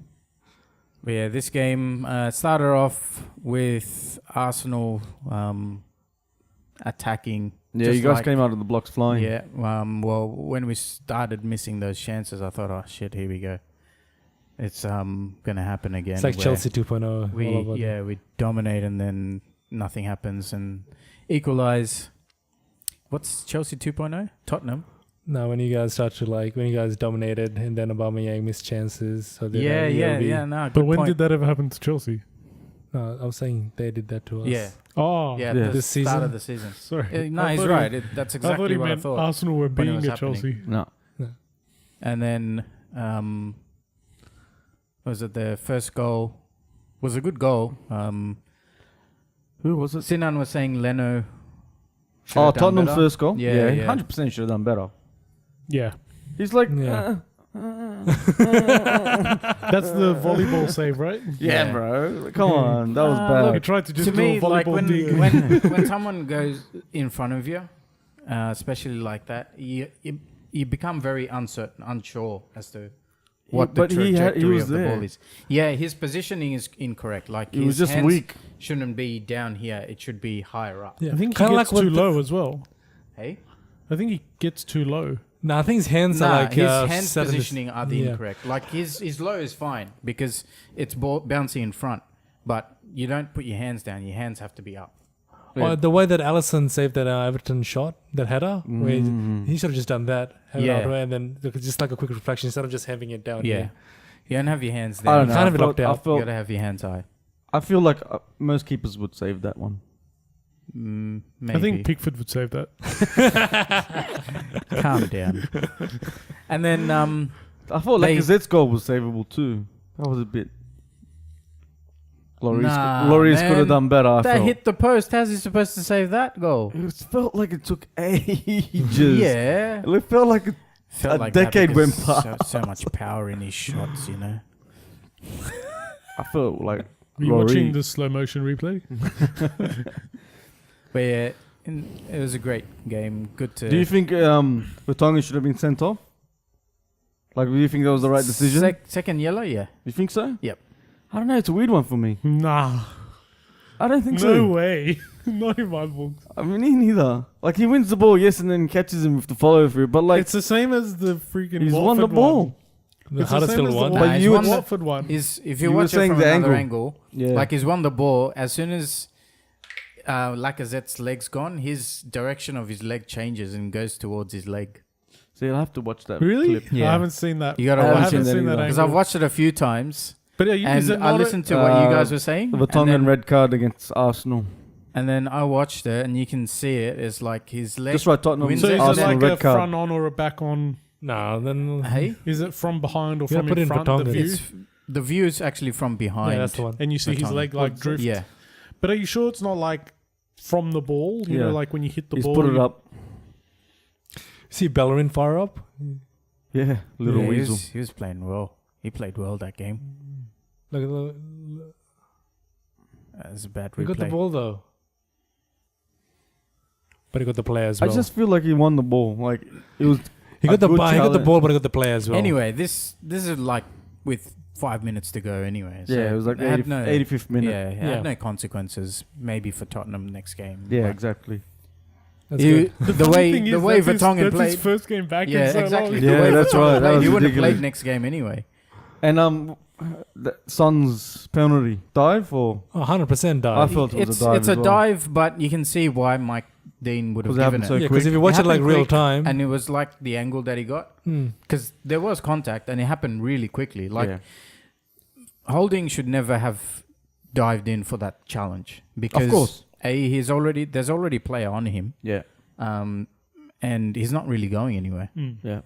But yeah, this game started off with Arsenal attacking. Yeah, just you guys like- came out of the blocks flying. Yeah. Well, when we started missing those chances, I thought, oh shit, here we go. It's gonna happen again. It's like where Chelsea 2.0. all over. we dominate and then nothing happens and equalize. What's Chelsea 2.0? Tottenham. Now, when you guys when you guys dominated and then Aubameyang missed chances. So they No, But good when point. did that ever happen to Chelsea? No, I was saying they did that to us. Yeah. Oh, Yeah, Yeah. the This start season? of the season. sorry. No, I he's thought right. he- That's I thought exactly he what I meant thought. Arsenal were when it being was at happening. Chelsea. No. And then, was it the first goal? Was a good goal. Who was it? Sinan was saying Leno. should Oh, have done Tottenham's better. first goal? Yeah, yeah. 100% should have done better. Yeah, He's like, Yeah. that's the volleyball save, right? yeah, Yeah. bro. Come on. That was Look, He bad. tried to just To do me, a volleyball like when dig. when someone goes in front of you, especially like that, you become very uncertain, unsure as to what the But he trajectory was of the there. ball is. Yeah, his positioning is incorrect. Like He his was just hands weak. shouldn't be down here. It should be higher up. Yeah. I think he Kinda gets what too the- low as well. Hey, I think he gets too low. No, I think his hands nah, are like his hand set in this- positioning are the yeah. incorrect. Like his low is fine because it's bouncing in front, but you don't put your hands down. Your hands have to be up. Or the way that Alisson saved that Everton shot, that header, where Mm. he should have just done that, have it Yeah. out of the way, and then just like a quick reflection instead of just having it down. Yeah, here. you don't have your hands I down. don't You know. can't have it I locked felt- out. I felt- You gotta have your hands high. I feel like most keepers would save that one. Maybe. I think Pickford would save that. Calm down. And then I thought They- Lacazette's goal was savable too. That was a bit. Lloris Nah, could have man. done better. I that felt. hit the post. How's he supposed to save that goal? It felt like it took ages. Yeah, It felt like it, felt a like that decade went because so much power in his shots. You know. I felt like Were you Rory. watching the slow motion replay? But yeah, it was a great game. Good to. Do you think Vertonghen should have been sent off? Like, do you think that was the right decision? Second yellow, yeah. You think so? Yep. I don't know. It's a weird one for me. Nah, I don't think no so. way. Not in my book. I mean, me neither. Like, he wins the ball, yes, and then catches him with the follow through. But like, It's the same as the freaking he's Watford won the ball. one. The It's the same Huddersfield as the one. Nah, But he's you won would- the- Watford one. If You you were watch it saying from the another angle. angle, Yeah. like he's won the ball as soon as Lacazette's leg's gone, his direction of his leg changes and goes towards his leg. See, I'll have to watch that Really? clip. Yeah. I haven't seen that. You gotta I I haven't watch haven't it seen that seen that either. because I've angle. watched it a few times But is and it I not listened to what you guys were saying. The and Vertonghen then- red card against Arsenal. And then I watched it, and you can see it. It's like his leg. Just right, Tottenham. wins So is Arsenal it like red a card. front on or a back on? No, then Hey, Is it from behind or Yeah, from put in in front? The Vertonghen. view, it's the view is actually from behind. yeah, that's the one. and you see his Vertonghen. leg like drift. Yeah, But are you sure it's not like from the ball? You Yeah. know, like when you hit the He's ball. put it you- up. See Bellerin fire up. Yeah, little Yeah, weasel. He was playing well. He played well that game. Look at the. That's a bad He got the replay. ball though. But he got the player as I well. just feel like he won the ball. Like, it was. he a got the good he got the challenge. ball, but he got the player as well. Anyway, this is like with 5 minutes to go. Anyway, Yeah, it was like it had 85th minute. Yeah, it Yeah. had no consequences. Maybe for Tottenham next game. Yeah, but exactly. That's you- good. the funny way thing the is way that's Vertonghen his played. first game back Yeah, in so exactly. long. Yeah, the way that's Vertonghen right. That played, was he wouldn't have ridiculous. played next game anyway. And the Son's penalty dive or 100% I dive. felt it was It's a dive. it's a as well. dive, but you can see why Mike Dean would have Because it given happened it. so Yeah, because quick. if you watch it like happened real quick, time, And it was like the angle that he got, because there was contact and it happened really quickly. Like Yeah. Holding should never have dived in for that challenge because Of course. there's already player on him, Yeah. and he's not really going anywhere. Mm. Yeah.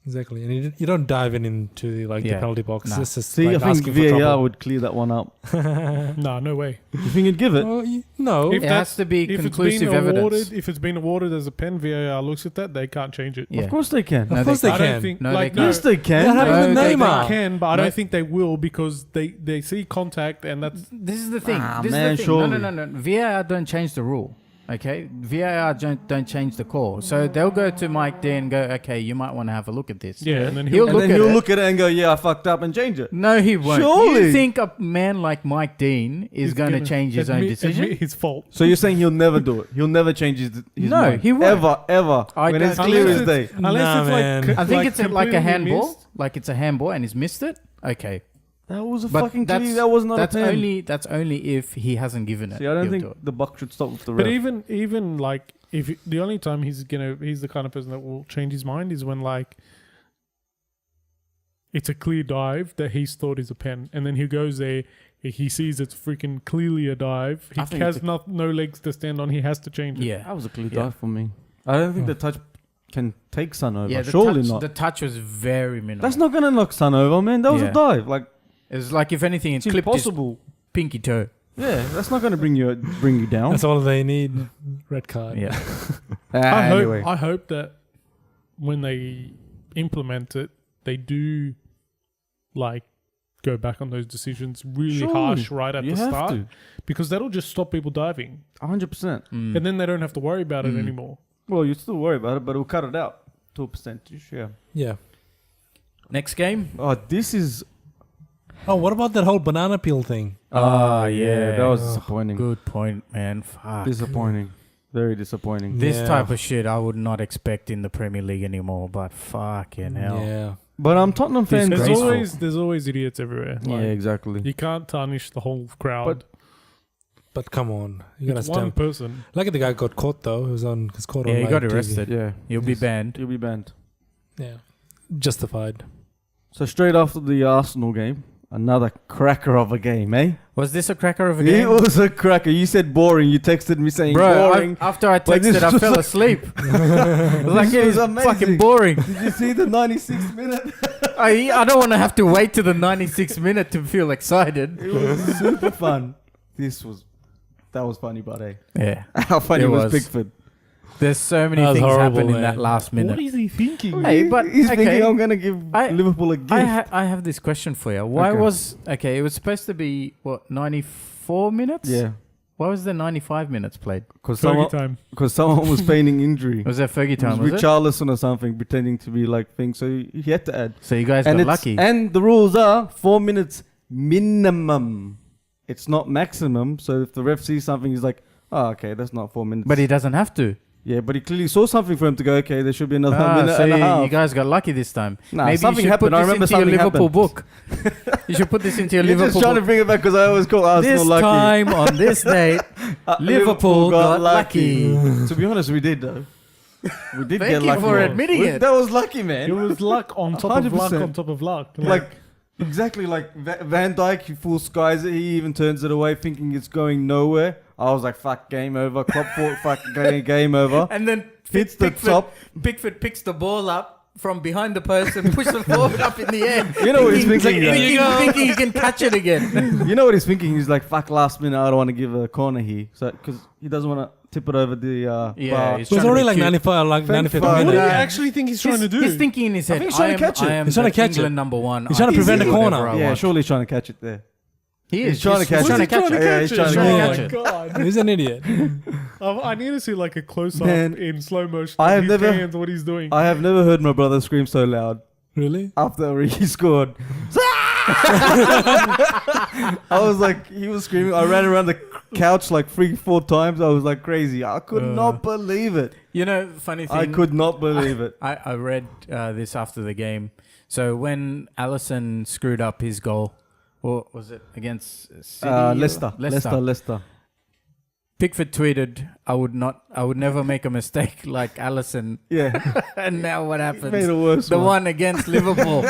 Exactly, and you don't dive into like the Yeah. penalty box. Nah. It's just See, like I think asking for VAR trouble. would clear that one up. No, no way. You think it'd give it? Well, no, If It has to be If conclusive it's been evidence. awarded, if it's been awarded as a pen, VAR looks at that, they can't change it. Yeah. Of course they can. No, of course they I can. don't think No, like they no, Yes, they can. That happened with they Neymar. can, but I No. don't think they will because they see contact and that's This is the thing. Ah, this man, is the thing. surely. No. VAR don't change the rule. Okay, VAR don't change the call. So they'll go to Mike Dean and go, okay, you might want to have a look at this. yeah, and then He'll And look then at he'll it. look at it and go, yeah, I fucked up and change it. No, he won't. Surely. You think a man like Mike Dean is he's going to gonna change his own admit decision? his fault. So you're saying he'll never do it? He'll never change his No, mind. he won't. Ever. I When it's don't- clear Unless as day. Unless Nah, it's man. like I think it's like a completely handball. missed. Like it's a handball and he's missed it. Okay, That was a but fucking clear. That was not that's a pen. that's only if he hasn't given it. See, I don't he'll think do it. the buck should stop with the But ref. even like if the only time he's the kind of person that will change his mind is when like it's a clear dive that he's thought is a pen, and then he goes there, he sees it's freaking clearly a dive. He I think has it's no legs to stand on. He has to change it. Yeah, That was a clear Yeah. dive for me. I don't think the touch can take Sun over. yeah. The Surely touch, not. The touch was very minimal. That's not gonna knock Sun over, man. That was Yeah. a dive. Like It's like if anything, it it's clipped his impossible. pinky toe. Yeah, that's not gonna bring you down. that's all they need. Red card. Yeah. Anyway. I hope that when they implement it, they do like go back on those decisions really Surely. harsh right at You the have start, to. because that'll just stop people diving, 100%. Mm. and then they don't have to worry about it Mm. anymore. Well, you still worry about it, but we'll cut it out to a percentage. Yeah. Yeah. Next game. Oh, this is. Oh, what about that whole banana peel thing? Oh, yeah. that was Oh, disappointing. Good point, man. Fuck. Disappointing. Very disappointing. This Yeah. type of shit I would not expect in the Premier League anymore, but fucking hell. Yeah. But I'm Tottenham fan. This There's graceful. always idiots everywhere. Yeah, Like, exactly. you can't tarnish the whole crowd. But come on, you gotta It's one stand. person. Lucky the guy got caught though. He was on his caught Yeah, on he live got TV. arrested. Yeah, He'll be banned. you'll be banned. Yeah, justified. So straight after the Arsenal game, another cracker of a game, eh? Was this a cracker of a It game? was a cracker. You said boring. You texted me saying Bro, boring. after I Like, this texted, I was fell like- asleep. I was like, This it was is amazing. fucking boring. Did you see the 96th minute? I don't want to have to wait to the 96th minute to feel excited. It was super fun. That was funny, but hey, Yeah. how funny It was was. Pickford? There's so many That was things horrible, happen in man. that last minute. What is he thinking? Hey, but He's okay. thinking I'm gonna give I- Liverpool a gift. I have this question for you. Why Okay. was it was supposed to be what 94 minutes? Yeah, Why was there 95 minutes played? because Fergie time. someone was feigning injury. Was that Fergie It was time? Was it? Richarlison or something pretending to be like thing, so he had to add. So you guys And got it's lucky. and the rules are 4 minutes minimum. It's not maximum. So if the ref sees something, he's like, "Oh, okay, that's not 4 minutes." But he doesn't have to. yeah, but he clearly saw something for him to go. Okay, there should be another minute so and a half. you guys got lucky this time. Nah, Maybe something you should happened. put I this remember into your something Liverpool happened. book. You should put this into your You're Liverpool just trying to book. bring it back because I always call Arsenal This lucky. time on this date, Liverpool got lucky. To be honest, we did though. We did Thank get you lucky. for admitting it. That was lucky, man. It was luck on top of luck 100%. on top of luck. Like exactly like Van Dijk, he full skies it. He even turns it away, thinking it's going nowhere. I was like, "Fuck, game over." Klopp thought, "Fuck, game over." And then Hits the top. Pickford picks the ball up from behind the post and pushes the ball up in the air. You know what he's thinking? Thinking he can catch it again. You know what he's thinking? He's like, "Fuck, last minute, I don't want to give a corner here." So because he doesn't want to tip it over the Yeah, bar. he's It was trying to already be like cute. 95, like Thank 95th fuck. what do minute. you Yeah. actually think he's trying to do? He's thinking in his head, think he's trying to catch it. I am He's trying to the catch it. England number one. He's trying to I can prevent do a corner. whatever I Yeah, want. surely he's trying to catch it there. He He's is. trying to catch trying it. to catch it. Yeah, he's trying to catch Oh it. my God. He's an idiot. I need to see like a close up Man, in slow motion. I have of his never- hands, what he's doing. I have never heard my brother scream so loud Really? after he scored. I was like, he was screaming. I ran around the couch like 3-4 times. I was like crazy. I could not believe it. You know, funny thing. I could not believe it. I read this after the game. So when Allison screwed up his goal, or was it against City? Leicester. Pickford tweeted, "I would never make a mistake like Allison." Yeah. And now what It happens? made it worse. The man. one against Liverpool.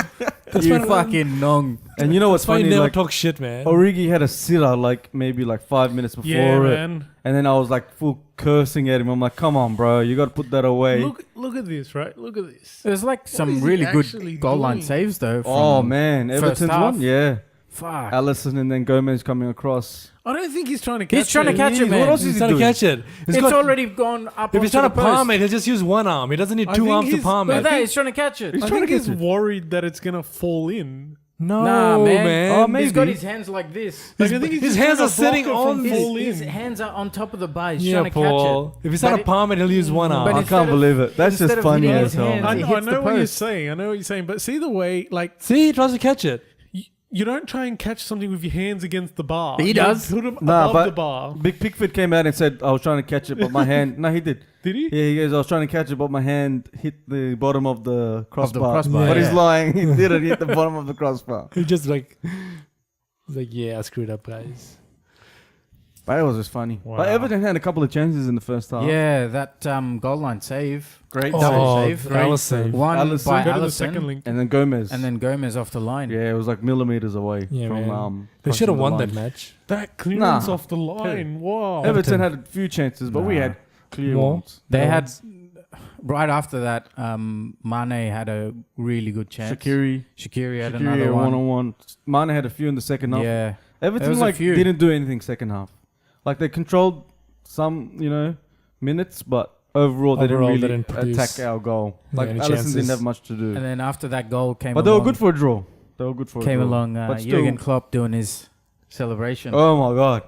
You why- fucking nong. And you know what's That's why you funny? never Like talk shit, man. Origi had a sitter like maybe like 5 minutes before Yeah, it, man. and then I was like full cursing at him. I'm like, come on, bro, you got to put that away. Look at this, right? Look at this. There's like is some he really actually good goal line doing? saves though. Oh from man, first Everton's half. one, yeah. Fuck. Allison and then Gomez coming across. I don't think he's trying to catch He's trying to it. catch it, What man. else is He's he trying to doing? catch it. It's already gone up. If he's onto trying to the palm post. it, he'll just use one arm. He doesn't need I two think arms to he's- palm Look it. at that. He's trying to catch it. He's I trying think to he's catch it. worried that it's gonna fall in. No, Nah, man. Oh, He's got maybe. his hands like this. Like, I think he's his just hands trying are to block sitting it from on his- fall His in. hands are on top of the bar. He's Yeah, trying to Paul. catch it. If he's trying But to it- palm it, he'll use one arm. But I instead can't of- believe it. That's instead just of funny hitting as his hell. hands, I he know hits the what you're post. saying. I know what you're saying. But see the way, like, See, he tries to catch it. you don't try and catch something with your hands against the bar. He You does. Put them Nah, above but- the bar. Big Pickford came out and said, I was trying to catch it, but my hand... No, he did. Did he? Yeah, he goes, I was trying to catch it, but my hand hit the bottom of the crossbar. crossbar, But he's yeah. lying. He didn't hit the bottom of the crossbar. He just like, he's like, yeah, I screwed up, guys. But it was just funny. Wow. But Everton had a couple of chances in the first half. Yeah, that goal line save. Great Double save. save. Oh, Allison. One Alisson. by Go to the Allison, second link. And then Gomez. and then Gomez off the line. Yeah, it was like millimeters away Yeah, from... man. They crossing should have the won line. that match. That clearance Nah. off the line. Wow. Everton had a few chances, but we Nah. had clear More? ones. They No, had it's- right after that. Mane had a really good chance. Shaqiri Shaqiri had had another one one. on one. Mane had a few in the second half. Yeah, Everton was a like few. didn't do anything second half. Like they controlled some, minutes, but overall they Overall, didn't they really didn't produce attack our goal. Like any Alisson chances. didn't have much to do. and then after that goal came. But they along, were good for a draw. They were good for Came a draw. along. But still- Jurgen Klopp doing his celebration. Oh my god,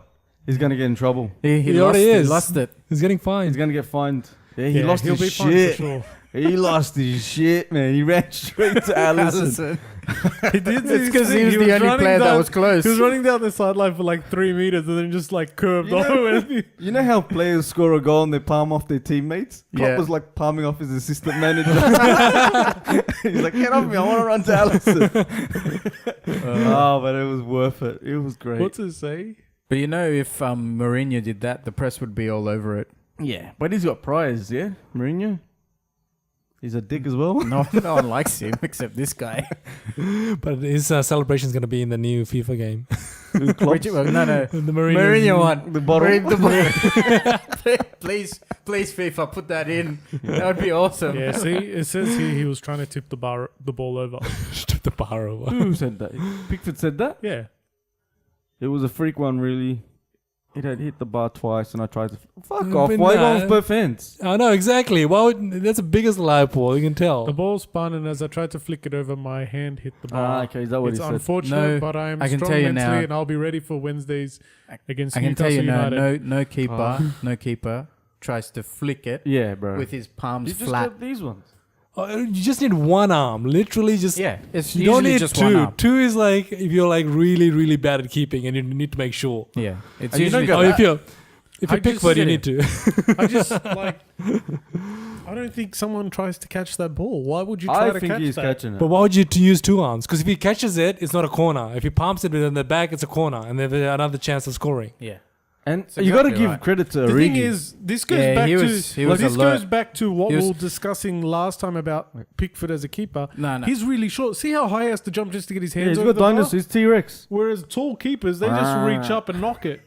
he's gonna get in trouble. He He lost, already he is. lost it. He's getting He's fined. gonna get fined. Yeah, he lost he'll his be fine shit. for sure. He lost his shit, man. He ran straight to Alisson. He did. It's because he was the only player that was close. He was running down the sideline for like 3 meters and then just like curved You know- over. You know how players score a goal and they palm off their teammates? Klopp Yeah. was like palming off his assistant manager. He's like, get off me, I want to run to Alisson. Oh, but it was worth it. It was great. What's it say? But if Mourinho did that, the press would be all over it. Yeah, but he's got prize, yeah? Mourinho? He's a dick as well. No one likes him except this guy. But his celebration is going to be in the new FIFA game. Which, well, no, The Mourinho one. The bottle. Please, FIFA, put that in. That would be awesome. Yeah, see, it says here he was trying to tip the ball over. Strip the bar over. Who said that? Pickford said that? Yeah. It was a freak one, really. It had hit the bar twice and I tried to... Fuck Mm, off. but Why nah. going with both ends? I know, exactly. Why would, that's the biggest lie, Paul. You can tell. The ball spun, and as I tried to flick it over, my hand hit the bar. Ah, okay, is that what It's he said? unfortunate, No, but I am I can strong tell you mentally, now- and I'll be ready for Wednesdays against I can Newcastle tell you now, United. no keeper tries to flick it Yeah, bro. with his palms You just flat. got these ones. You just need one arm. Literally just... Yeah, it's You don't usually need just two. one arm. Two is like if you're like really, really bad at keeping and you need to make sure. Yeah, it's And you don't usually get Or that. if you're I just Pickford, you did need to. I just like. I don't think someone tries to catch that ball. Why would you try I to think catch he's that? catching it. But why would you use two arms? Because if he catches it, it's not a corner. If he palms it within the back, it's a corner, and there's another chance of scoring. yeah. And That's you got to exactly give right. credit to The Origi. thing is, this goes Yeah, back he to was this alert. goes back to what He we was- were discussing last time about Pickford as a keeper. No. He's really short. See how high he has to jump just to get his yeah, hands he's over got the bar? dinosaurs. He's T-Rex. Whereas tall keepers, they just reach up and knock it.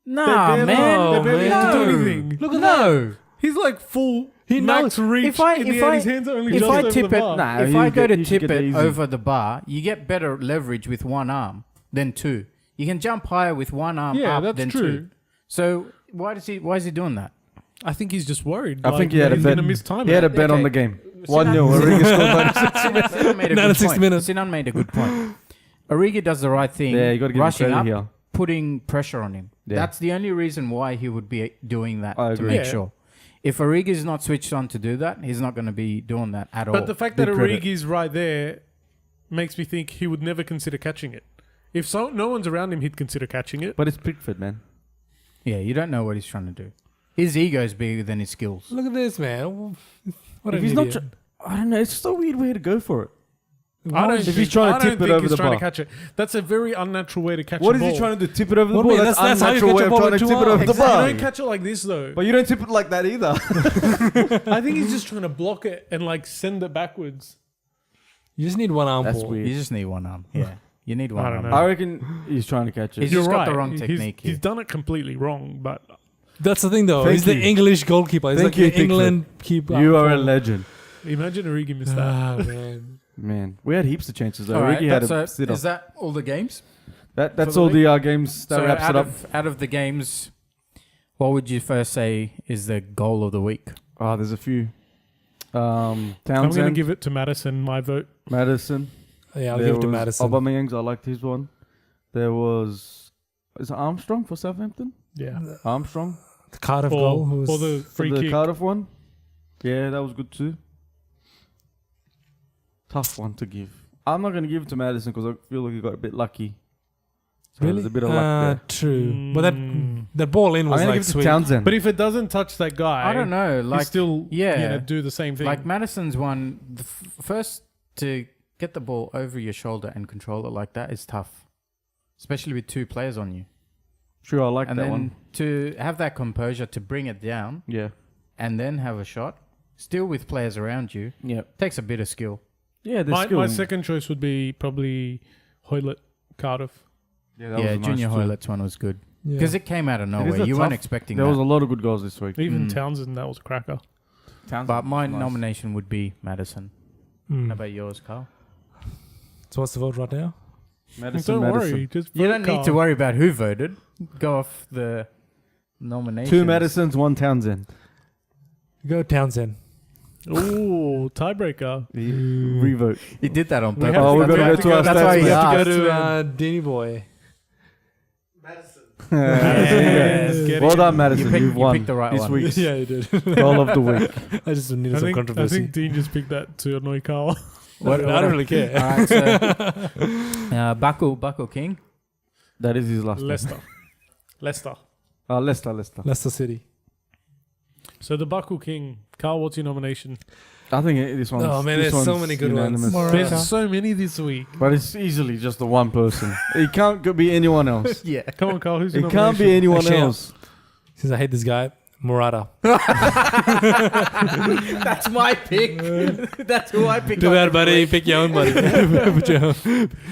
Nah, they barely, man. they barely have to do No. anything. Look at that. He's like full He max knows- reach. If I- in the if end, I- his hands are only If just I over tip the it, bar. Nah, if you I go get- to you should tip get it easy. over the bar, you get better leverage with one arm than two. You can jump higher with one arm Yeah, up that's than true. two. So why is he doing that? I think he's just worried. I think he had a he's bet. going to miss time. He had a out. bet on Okay. the game. Sinan- 1-0. Origi scored 96. Sinan made a Not good at 60 point. minutes. Sinan made a good point. Origi does the right thing. Yeah, you got to give him rushing credit up, here. putting pressure on him. Yeah. That's the only reason why he would be doing that I to agree. make Yeah. sure. If Origi is not switched on to do that, he's not going to be doing that at all. But the fact that Big credit. Origi's right there makes me think he would never consider catching it. If no one's around him, he'd consider catching it. But it's Pickford, man. Yeah, you don't know what he's trying to do. His ego is bigger than his skills. Look at this, man. What If an he's not idiot. I don't know. It's just a weird way to go for it. I don't If think, he's trying to I don't tip it think over he's the trying bar. to catch it. That's a very unnatural way to catch What a is ball. he trying to do? Tip it over the What ball? do you mean? That's That's how you unnatural catch way a of ball trying with to two tip it over arms. the You bar. don't catch it like this though. But you don't tip it like that either. I think he's just trying to block it and like send it backwards. You just need one arm That's ball. weird. You just need one arm. Yeah, you need one I don't arm. know. I reckon he's trying to catch it. He's You're just got right. the wrong technique He's here. done it completely wrong, but That's the thing, though. Thank He's the you. English goalkeeper. He's Thank like you, the England keeper. You are a legend. imagine Origi missed that. Ah, man. Man, we had heaps of chances though. All right, Ricky had a that's sit is that all the games? That's for all the the games. That so wraps out it up. out of the games, what would you first say is the goal of the week? Oh, there's a few. I'm going to Townsend, give it to Madison, my vote. Madison. Yeah, I'll There give it to was Madison. Aubameyang's. I liked his one. There was is it Armstrong for Southampton? Yeah. Armstrong The Cardiff goal. Who was Or the for free the kick. Cardiff one. Yeah, that was good too. Tough one to give. I'm not going to give it to Madison because I feel like he got a bit lucky. So really? There's a bit of luck there. True. But that ball in I'm was going to like give it to sweet. Townsend. But if it doesn't touch that guy, I don't know. he Like still yeah. do the same thing. Like Madison's one, the first to get the ball over your shoulder and control it like that is tough, especially with two players on you. Sure, I like And that then one. to have that composure to bring it down Yeah. and then have a shot, still with players around you, Yeah. takes a bit of skill. Yeah, the my skill. second choice would be probably Hoylett, Cardiff. Yeah, that Yeah, was Junior nice too. Hoylett's one was good Yeah. because it came out of is nowhere. a You weren't tough- expecting There that. was a lot of good goals this week. Even Mm. Townsend, that was a cracker. But my Nice. nomination would be Madison. Mm. How about yours, Carl? So what's the vote right now? Madison, Don't Madison. worry, just You vote don't need to Carl. worry about who voted. Go off the nomination. 2 Madisons, 1 Townsend. Go Townsend. Ooh, tiebreaker. Revote. He did that on We purpose. have Oh, we're to- going to we go have to our That's why stats. he You have to go asked. to Dini Boy. Yes. Get Well it. done, Madison. picked- You've you won picked the right this one. week's Yeah, you did. goal of the week. I just needed I some think controversy. Dean just picked that to annoy Carl. I don't really care. All right, so Baku King. That is his last name. Leicester. Leicester. Leicester City. So the Baku King. Carl, what's your nomination? I think this one's Oh, man, this there's so one's many good ones. unanimous. Morata. There's so many this week. But it's easily just the one person. It can't be anyone else. Yeah. Come on, Carl. Who's your It can't be nomination? anyone Actually, else. Since I hate this guy, Morata. That's my pick. That's who I picked. Too bad, buddy. Pick your own, buddy. Put your own.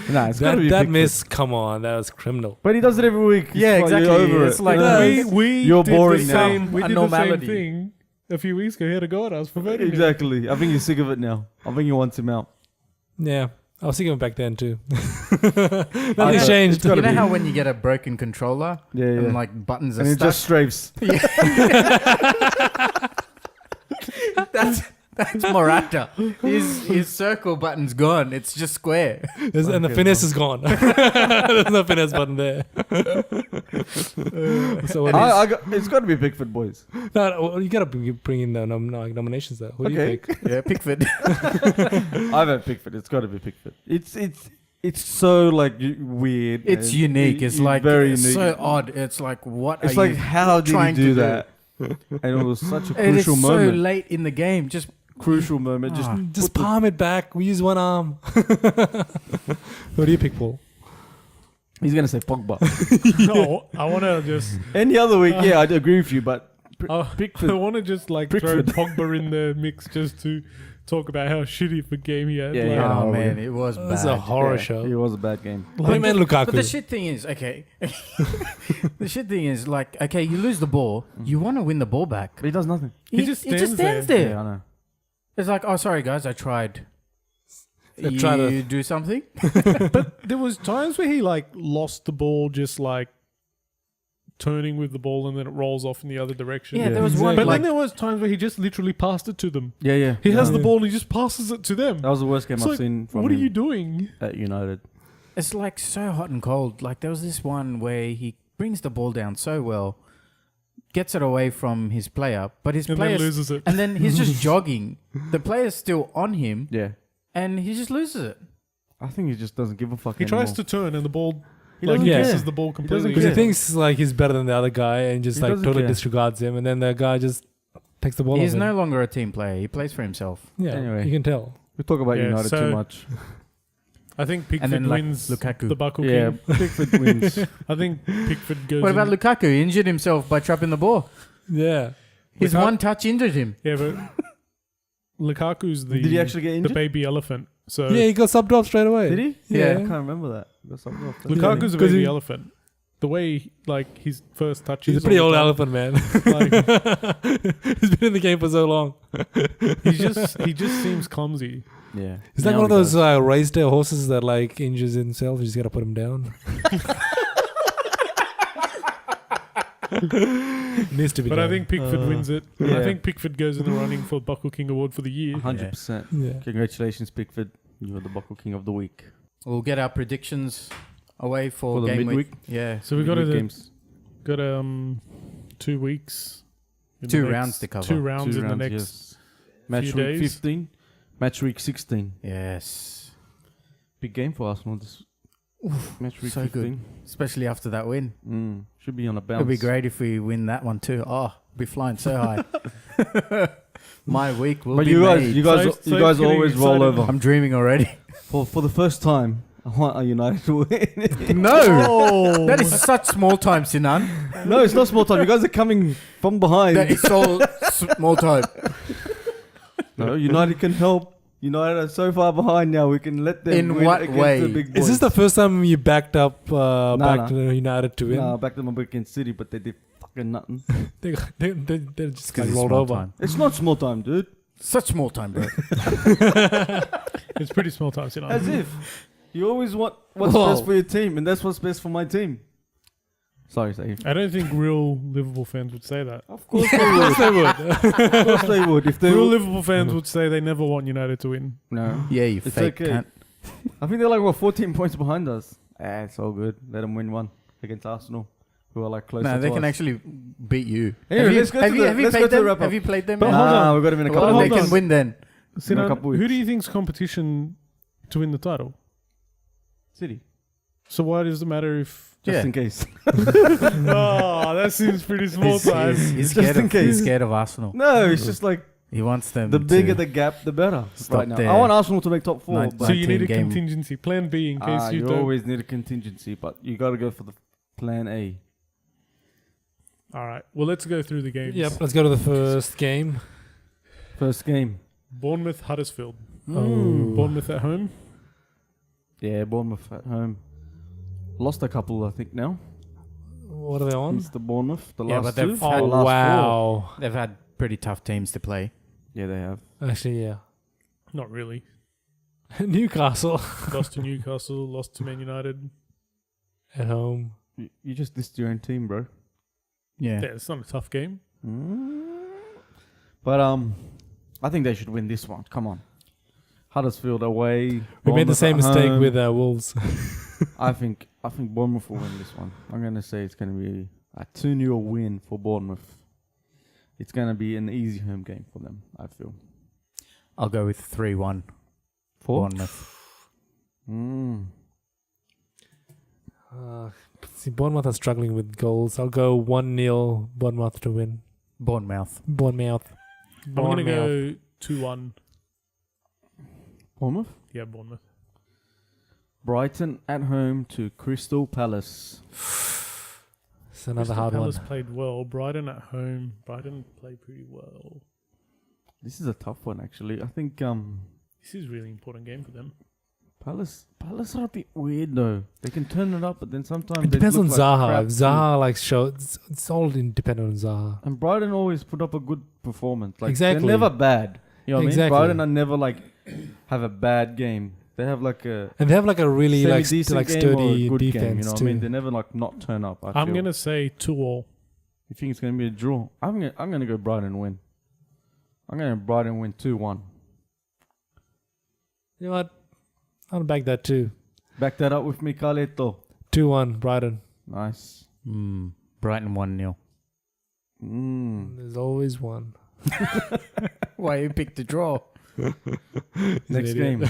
Nah, it's gotta be That Pickford. miss, come on, that was criminal. But he does it every week. Yeah, It's like exactly. you're over It's it. like Yeah. we You're did boring the now. same, We A did the same normality. thing a few weeks ago. He had to go at us for voting. him. Exactly. I think he's sick of it now. I think he wants him out. Yeah, I was thinking of it back then too. I Nothing's know. changed. It's gotta You know be. how when you get a broken controller Yeah, and yeah. like buttons are And it stuck? just strafes. That's Morata. His circle button's gone. It's just square. And the Okay, finesse is gone. There's no finesse button there. So what is, It's got to be Pickford, boys. no, you gotta bring in the nominations though. Who do you Okay. pick? Yeah, Pickford. I've had Pickford. It's got to be Pickford. It's so like weird. It's and unique. It's like very it's unique. so odd. It's like what It's are like you how did he trying do to that? And it was such a And it's crucial so moment. late in the game. Just Crucial moment. Just Ah. Just palm it back. We use one arm. Who do you pick, Paul? he's gonna say Pogba. No, I want to just. Any other week, yeah, I'd agree with you, but I Pickford. want to just like Pickford. throw Pogba in the mix just to talk about how shitty of a game he had. Yeah, like, yeah. oh no, man, it was It's bad. a horror Yeah, show. It was a bad game. Hey man, Lukaku. But the shit thing is, okay. The shit thing is, like, okay, you lose the ball, you want to win the ball back. But he does nothing. He just stands stands there. there. Yeah, I know. It's like, oh, sorry guys, I tried. You Try to- do something. But there was times where he like lost the ball just like turning with the ball and then it rolls off in the other direction. Yeah, there was one. But Like, then there was times where he just literally passed it to them. Yeah. He has Yeah. the ball and he just passes it to them. That was the worst game It's I've like, seen from what are him you doing? at United. it's like so hot and cold. Like there was this one where he brings the ball down so well, gets it away from his player, but his And player then loses it. and then he's just jogging. The player's still on him, Yeah. and he just loses it. I think he just doesn't give a fuck He anymore. tries to turn and the ball He like doesn't care. misses the ball completely. Because Yeah. he thinks like he's better than the other guy and just He like doesn't totally care. disregards him, and then the guy just takes the ball. He's off him. no longer a team player. He plays for himself. Yeah, Anyway. you can tell. We talk about Yeah, United so- too much. I think Pickford And then like wins Lukaku. the Buckle Yeah, King. Pickford wins. I think Pickford goes What about in- Lukaku? He injured himself by trapping the ball. Yeah. His Lukaku- one touch injured him. Yeah, but Lukaku's the Did he actually get the injured? baby elephant. So Yeah, he got subbed off straight away. Did he? Yeah. I can't remember that. Got something off. That's Lukaku's a Because baby he- elephant. The way like his first touches. He's a pretty all old the elephant, man. time, like, He's been in the game for so long. he just seems clumsy. yeah. He's like Now one of he those does. raised tail horses that like injures himself. You just gotta put him down. Needs to be But done. I think Pickford wins it. yeah. I think Pickford goes in the running for Buckle King Award for the year. 100%. Yeah. Congratulations, Pickford. You're the Buckle King of the week. We'll get our predictions away for the game midweek. week. Yeah. So we got Midweek a, games. got 2 weeks. in the 2 next- rounds to cover. 2 rounds Two in rounds, the next. yes. Match few week days. 15. Match week 16. Yes. Big game for Arsenal. This match week so 15. good. Especially after that win. Should be on a bounce. It'd be great if we win that one too. Oh, be flying so high. My week will But be you guys, made. you guys, So- you so guys getting always roll excited. over. I'm dreaming already. For the first time, I want a United to win. No, Oh, that is such small time, Sinan. No, it's not small time. You guys are coming from behind. That is so small time. No, United can help. United are so far behind now. We can let them In win what against way? the big boys. Is this the first time you backed up Nah. to United to win? Nah, back them up against City, but they did fucking nothing. They just got Because it's rolled small over. time. It's not small time, dude. Such small time, bro. it's pretty small time, you know. As if you always want what's Whoa. best for your team, and that's what's best for my team. Sorry, Saif. I don't think real Liverpool fans would say that. Of course they would. They would. Of course they would. If they Real would. Liverpool fans would say they never want United to win. No. Yeah, you It's fake okay. cunt. I think they're like, 14 points behind us. It's all good. Let them win one against Arsenal, who are like closer No, to they us. can actually beat you. Anyway, have you, let's go have to you, the- have you let's go played to the them? wrap-up. Have you played them? But yet? hold on. We've got them in a couple Well, of they weeks. can win then. Sinan, couple who weeks. do you think's competition to win the title? City. So why does it matter if? Just Yeah. in case. Oh, that seems pretty small He's, time. he's Just scared in of, case. he's scared of Arsenal. No, it's just like He wants them the bigger to the gap, the better. Stop Right now, there. I want Arsenal to make top 4. Nine- but So you need a 19 game. contingency plan B in case you you don't. always need a contingency, but you got to go for the plan A. All right. Well, let's go through the games. Yep, let's go to the first game. First game. Bournemouth, Huddersfield. Oh. Bournemouth at home. Yeah, Bournemouth at home. Lost a couple, I think, now. What are they on? It's the Bournemouth, the Yeah, last but two. they've The had- Oh, last wow. They've had pretty tough teams to play. Four. Yeah, they have. Actually, yeah. Not really. Newcastle Lost to Newcastle. Lost to Man United. at home. You just dissed your own team, bro. Yeah. Yeah, it's not a tough game. But I think they should win this one. Come on. Huddersfield away. We made the Bournemouth same at mistake home. with Wolves. I think Bournemouth will win this one. I'm gonna say it's gonna be a 2-0 win for Bournemouth. It's gonna be an easy home game for them, I feel. I'll go with 3-1 For Bournemouth. See, Bournemouth are struggling with goals. I'll go 1-0 Bournemouth to win. Bournemouth. Bournemouth. I'm going to go 2-1. Bournemouth. Yeah, Bournemouth. Brighton at home to Crystal Palace. It's another Crystal hard Palace one. played well. Brighton at home. Brighton played pretty well. This is a tough one, actually. I think This is a really important game for them. Palace are a bit weird though. They can turn it up, but then sometimes It they depends on look like Zaha. crap If too. Zaha like it's all dependent on Zaha. And Brighton always put up a good performance. Like Exactly. they're never bad. You know what I Exactly. mean? Brighton are never like have a bad game. They have like a And they have like a really like semi-decent game or a sturdy good defense game. You know what too. I mean? They never like not turn up. I'm feel. going to say 2-2. You think it's gonna be a draw? I'm gonna go Brighton win. I'm gonna Brighton win 2-1. You know what? I'll back that too. Back that up with me, Carleto. 2-1 Brighton. Nice. Brighton 1-0. There's always one. Why you picked the draw? Next game.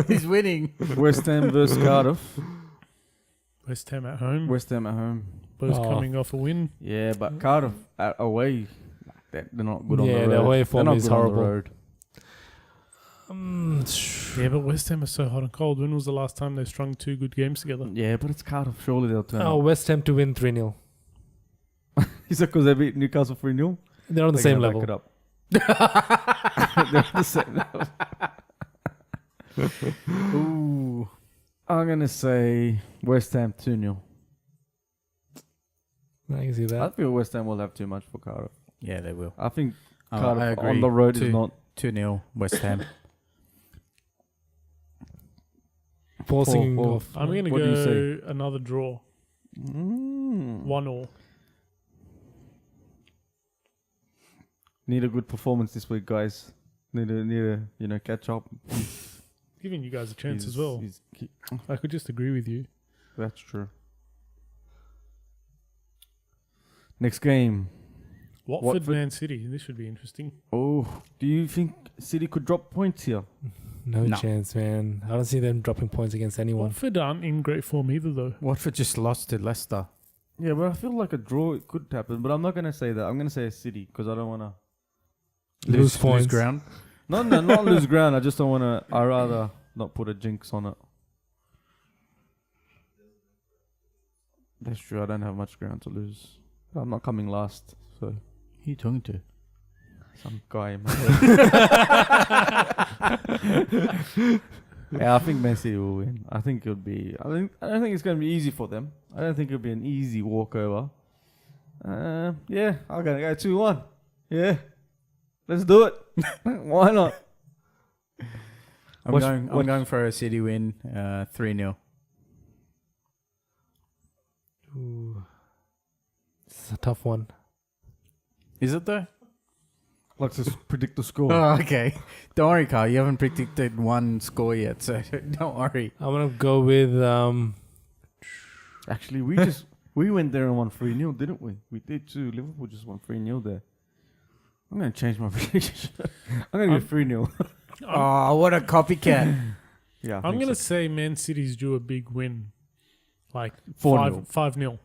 He's winning. West Ham versus Cardiff. West Ham at home. West Ham at home. Both Oh. coming off a win. Yeah, but Cardiff away, they're not good on the Yeah, road. their away They're form not is good on the horrible. road. Yeah, but West Ham is so hot and cold. When was the last time they strung 2 good games together? Yeah, but it's Cardiff. Surely they'll turn Oh, up. West Ham to win 3-0. Is it because they beat Newcastle 3-0? They're on the They're same gonna level. back it up. They're on the same level. Ooh. I'm gonna say West Ham 2-0. I can see I that. feel West Ham will have too much for Cardiff. Yeah, they will. I think I Cardiff agree. on the road Two- is not 2-0 West Ham. Forcing Four. off. I'm going to What do you go another draw. 1-1. Need a good performance this week, guys. Need to catch up. Giving you guys a chance as He's- well. he's- I could just agree with you. That's true. Next game. Watford, Man City. This should be interesting. Oh, do you think City could drop points here? No No. chance, man. I don't see them dropping points against anyone. Watford aren't in great form either, though. Watford just lost to Leicester. Yeah, but I feel like a draw it could happen. But I'm not gonna say that. I'm gonna say a City because I don't wanna. Lose points. ground. No, not lose ground. I just don't wanna. I rather not put a jinx on it. That's true. I don't have much ground to lose. I'm not coming last, so Who are you talking to? some guy. In my head. Yeah, I think Man City will win. I think it'll be. I don't think it's gonna be easy for them. I don't think it'll be an easy walkover. Yeah, I'm gonna go 2-1. Yeah, let's do it. Why not? I'm going for a City win, 3-0. Ooh. It's a tough one. Is it though? Let's just predict the score. Oh, okay. Don't worry, Carl. You haven't predicted one score yet, so don't worry. I'm gonna go with Actually, we went there and won 3-0, didn't we? We did too. Liverpool just won 3-0 there. I'm gonna change my prediction. I'm gonna go 3-0. Oh, what a copycat. Yeah, I'm going to say Man City's due a big win. Like 4-0. 5-0.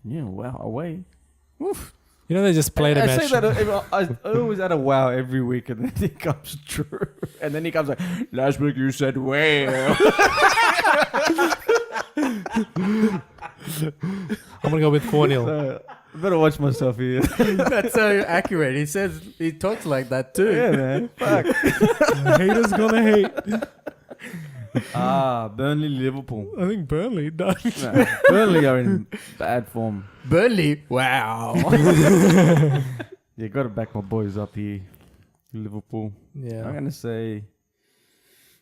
5-0. Wow, away. Oof. you know they just played a I match. say that I always add a wow every week, and then it comes true. And then he comes like, last week you said wow. I'm gonna go with 4-0. So, I better watch myself here. That's so accurate. He talks like that too. Yeah, man. Fuck. Haters going to hate. Burnley, Liverpool. I think Burnley done. Nah, Burnley are in bad form. Burnley. Wow. You got to back my boys up here. Liverpool. I'm Yeah. going to say,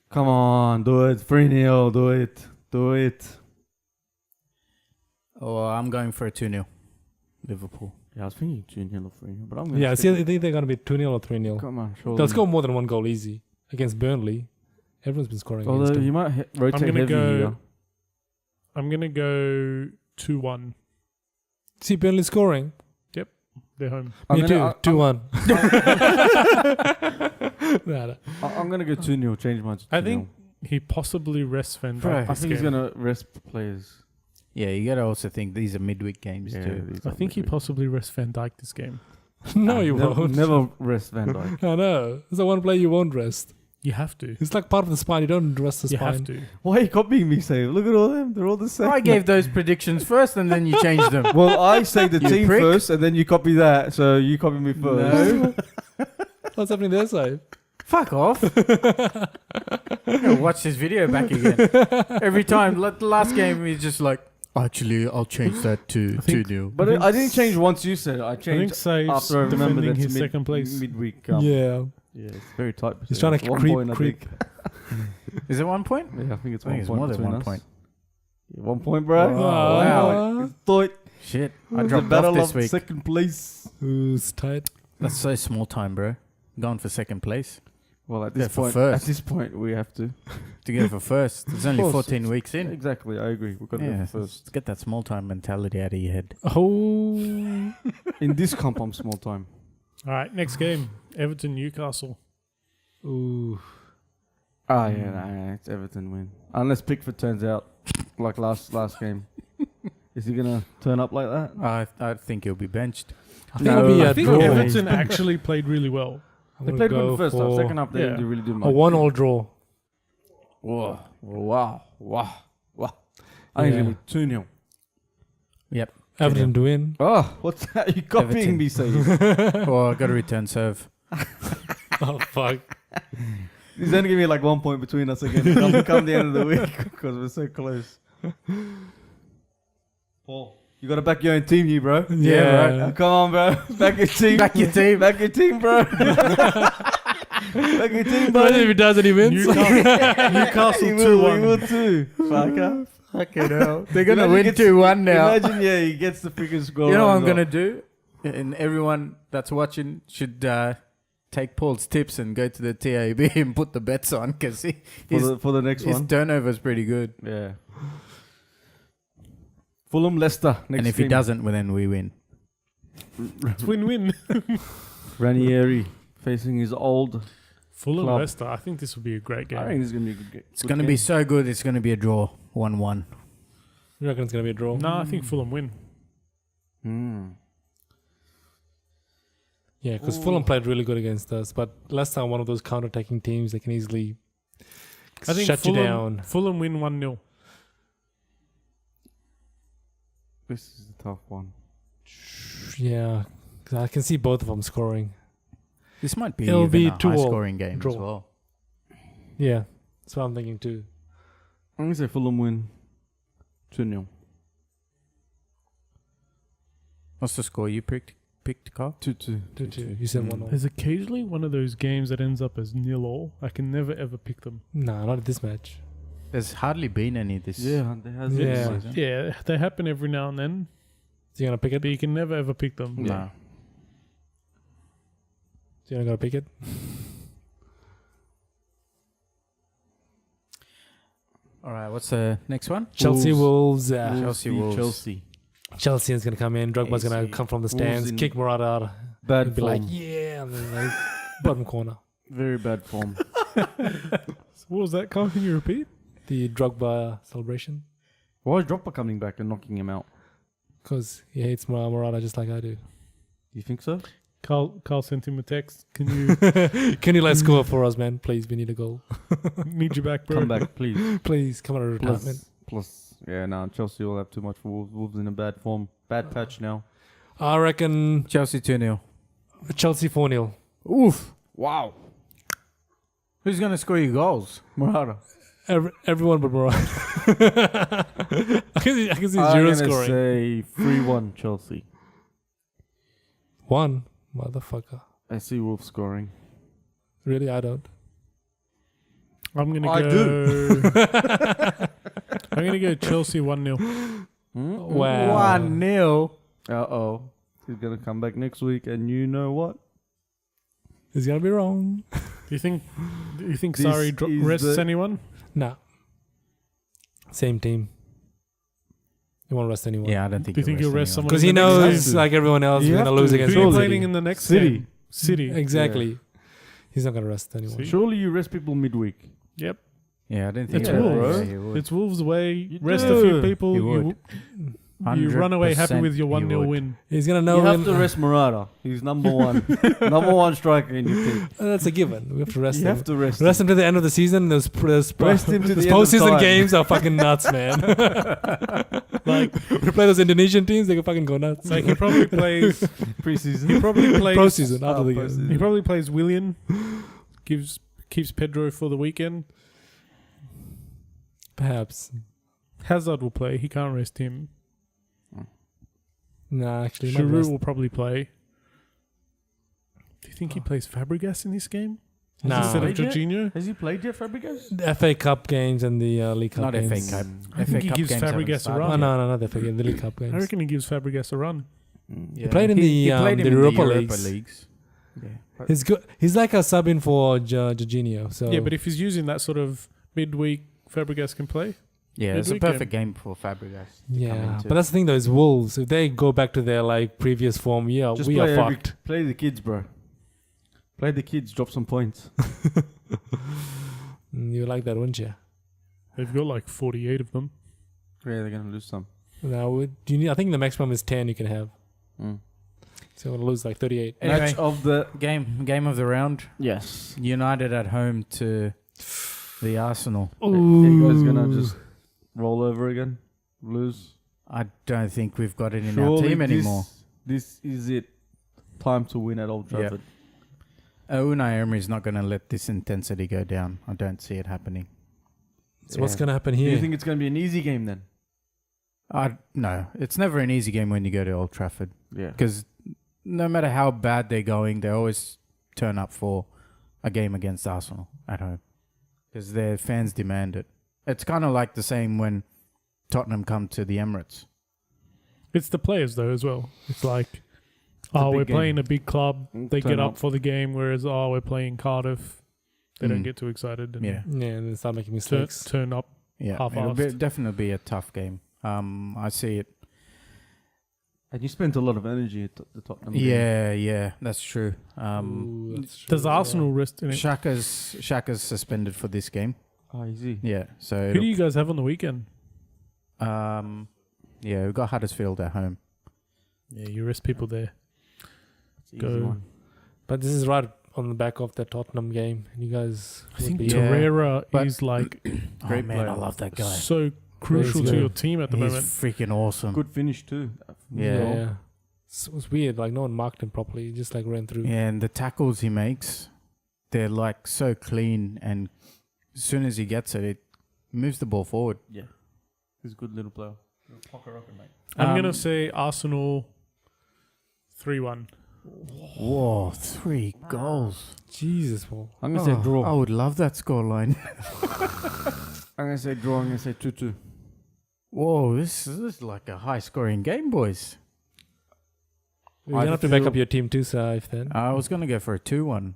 come on, do it. 3-0, do it. Do it. Oh, I'm going for a 2-0. Liverpool. Yeah, I was thinking 2-0 or 3-0, but I'm going to Yeah, see, I think they're gonna be 2-0 or 3-0. Come on, surely. They'll score more than one goal easy against Burnley. Everyone's been scoring against Although them. you might rotate I'm gonna heavy go- here. I'm going to go 2-1. See Burnley scoring. They're home. Me too. I- 2-1. Nah. I'm going to go 2-0, change mine to 2-0. I think he possibly rests Van Bro, Dijk I this think he's game. going to rest players. Yeah, you got to also think these are midweek games too. these I are think he midweek. possibly rests Van Dijk this game. No, you never, won't. Never rest Van Dijk. I know. It's the one player you won't rest. You have to. It's like part of the spine. You don't rest the You spine. have to. Why are you copying me, Save? Look at all them. They're all the same. I gave those predictions first and then you changed them. Well, I say the You team prick. first, and then you copy that. So you copy me first. No. What's happening there, Saif? Fuck off. I'm going to watch this video back again. Every time. The last game, he's just like, actually, I'll change that to I think- 2-0. But I didn't change once you said it. I I think changed Save's after I remember defending that his second place. midweek. Yeah. Yeah, it's very tight. He's trying to 1 creep- point, I creep. think. Is it 1 point? Yeah, I think it's I think 1 it's point. more than between 1 us. point. Yeah, 1 point, bro. Oh, wow. Thought Shit. I the dropped battle off this of week. second place. Who's tight? That's so small time, bro. Going for second place. Well, at Yeah, this for point, first. at this point, we have to. To go for first. It's only course. 14 weeks in. Exactly, I agree. We've got to Yeah, go for first. just get that small time mentality out of your head. Oh. In this comp, I'm small time. All right, next game. Everton, Newcastle. Ooh. Yeah, nah, it's Everton win. Unless Pickford turns out like last game. Is he gonna turn up like that? I think he'll be benched. I think it'll be I a think draw. Everton actually played really well. I'm They gonna played good in go the first half. for Second half, they Yeah. didn't really do a much. 1-1 draw. Whoa. Wow. I think Yeah. it's gonna be 2-0. Yep. Everton to win. Oh, what's that? You copying Everton. me, Sage? Oh, I got to return serve. Oh, fuck. He's only giving me like 1 point between us again. Come the end of the week because we're so close. Paul, you got to back your own team, you bro. Yeah. Right. Come on, bro. Back your team. Back your team. Back your team, bro. Back your team, bro. Imagine if he does and he wins. Newcastle He will 2-1. too. Fucker. Fucking hell. They're going to Imagine win he gets- 2-1 now. Imagine, he gets the freaking score. You know what I'm right going to do? And everyone that's watching should take Paul's tips and go to the TAB and put the bets on because for the next his one. turnover's pretty good. Yeah. Fulham, Leicester. Next And if he game. doesn't, well, then we win. It's win-win. Ranieri facing his old. Fulham Club. Leicester. I think this will be a great game. I think this is going to be a good game. It's going to be so good, it's going to be a draw. 1-1. You reckon it's going to be a draw? No, I think Fulham win. Yeah, because Fulham played really good against us, but Leicester are one of those counter-attacking teams. They can easily I think shut you down. Fulham win 1-0. This is a tough one. Yeah, 'cause I can see both of them scoring. This might be It'll even be a 2-2 high-scoring game draw. as well. Yeah, that's what I'm thinking too. I'm going to say Fulham win 2-0. What's the score you picked, Carl? 2-2. 2-2. You said 1-0. There's occasionally one of those games that ends up as 0-0. I can never ever pick them. Nah, not at this match. There's hardly been any this Yeah, there has been Yeah. season. Yeah, they happen every now and then, So you're gonna pick it? but you can never ever pick them. No. So you're not gonna pick it? All right, what's the next one? Chelsea Wolves. Chelsea Wolves. Chelsea. Chelsea is gonna come in. Drogba's gonna AC. come from the Wolves stands, in kick Murata out, Bad and be form. like, yeah, and then like bottom corner. Very bad form. What was that? Can you repeat? The Drogba celebration, Why is Dropper coming back and knocking him out? because he hates Murata just like I do. You think so? Carl sent him a text. Can you Can you let's score for us, man? Please, we need a goal. need you back, bro? Come back, please. Please, come out of retirement. Plus, yeah, now Chelsea will have too much for Wolves. Wolves in a bad form. Bad patch now. I reckon Chelsea 2-0. Chelsea 4-0. Oof. Wow. Who's going to score your goals? Murata. Everyone but Murata. I can see I'm zero going to scoring. say 3-1 Chelsea. One, motherfucker. I see Wolves scoring. Really, I don't. I'm gonna I go. I'm gonna go Chelsea 1-0. Wow. 1-0. Uh-oh. He's going to come back next week, and you know what? He's gonna be wrong. Do you think This Sarri is rests the- anyone? Nah. Same team. He won't rest anyone. Yeah, I don't think Do you think he'll rest someone? Because he in the next knows, game? like everyone else, You we're have gonna lose to. against Who are you Chelsea. playing in the next City. game? City. Exactly. He's not gonna rest anyone. See? Surely you rest people midweek. Yep. Yeah, I don't think It's he would. Wolves. Yeah, he would. It's Wolves' way. You Rest do. a few people. He You, would. you run away happy 100% with your he 1-0 would. win. He's gonna know You have him. to rest Murata. He's number one. Number one striker in your team. That's a given. We have to rest You him. have to rest Rest him to the end of the season. Those Rest him to the those end of postseason time. games are fucking nuts, man. Like we play those Indonesian teams, they can fucking go nuts. Like he probably plays. Preseason. He probably plays. Pro season after Oh, the pro-season. game. He probably plays Willian. Keeps Pedro for the weekend. Perhaps. Hazard will play. He can't rest him. Nah, actually, not Giroud rest. will probably play. Do you think he plays Fabregas in this game Nah. instead of Played yet? Jorginho? Has he played yet, Fabregas? The FA Cup games and the League Cup Not games. FA Cup. I think he FA Cup gives games haven't Fabregas a started run. Oh, yet. no, not the FA game, the League Cup games. I reckon he gives Fabregas a run. Yeah. played in He the, played the him in Europa Europa Leagues. Leagues. Yeah. He's good. He's like a sub in for Jorginho. So Yeah, but if he's using that sort of midweek, Fabregas can play. Yeah, it's a Midweek game. perfect game for Fabregas. to come yeah, into. but that's the thing though. Is Wolves if they go back to their like previous form, yeah, Just we play are every- fucked. Play the kids, bro. Play the kids. Drop some points. You like that, wouldn't you? They've got like 48 of them. Yeah, they're gonna lose some. Now, do you need, I think the maximum is 10 you can have. So we'll lose like 38. Anyway. Match of the game of the round. yes. United at home to the Arsenal. Are you guys gonna just roll over again? Lose? I don't think we've got it in our team anymore. This is it. Time to win at Old Yeah. Trafford. Unai Emery's not going to let this intensity go down. I don't see it happening. So what's going to happen Do here? you think it's going to be an easy game then? No, it's never an easy game when you go to Old Trafford. Yeah. Because no matter how bad they're going, they always turn up for a game against Arsenal at home. Because their fans demand it. It's kind of like the same when Tottenham come to the Emirates. It's the players though as well. It's like, a big we're game. playing a big club. They Turn get up up. for the game, whereas we're playing Cardiff. They don't Mm. get too excited. And Yeah. Yeah, and they start making turn, mistakes. turn up. Yeah, Half-assed. it'll definitely be a tough game. I see it. And you spent a lot of energy at the Tottenham game. Yeah, that's true. Ooh, that's true, Does yeah. Arsenal rest in it? Shaka's suspended for this game. Oh, easy. Yeah, so Who do you guys have on the weekend? yeah, we've got Huddersfield at home. Yeah, you rest people there. It's an Go. easy one. But this is right on the back of the Tottenham game. And you guys I think Yeah, Torreira but- is like Great man, I player. love that guy. so crucial He's to good. your team at the He's moment. freaking awesome. Good finish too. Yeah. It was weird. Like no one marked him properly. He just like ran through. Yeah, and the tackles he makes, they're like so clean, and as soon as he gets it, it moves the ball forward. Yeah. He's a good little player. Pocket rocket, mate. I'm Um, gonna say Arsenal 3-1. Whoa, 3 goals. Jesus, Paul. I'm going to say draw. I would love that scoreline. I'm going to say draw. I'm going to say 2-2. Whoa, this is like a high-scoring game, boys. You're gonna have to back up your team too, Saif. Then I was gonna go for a 2-1.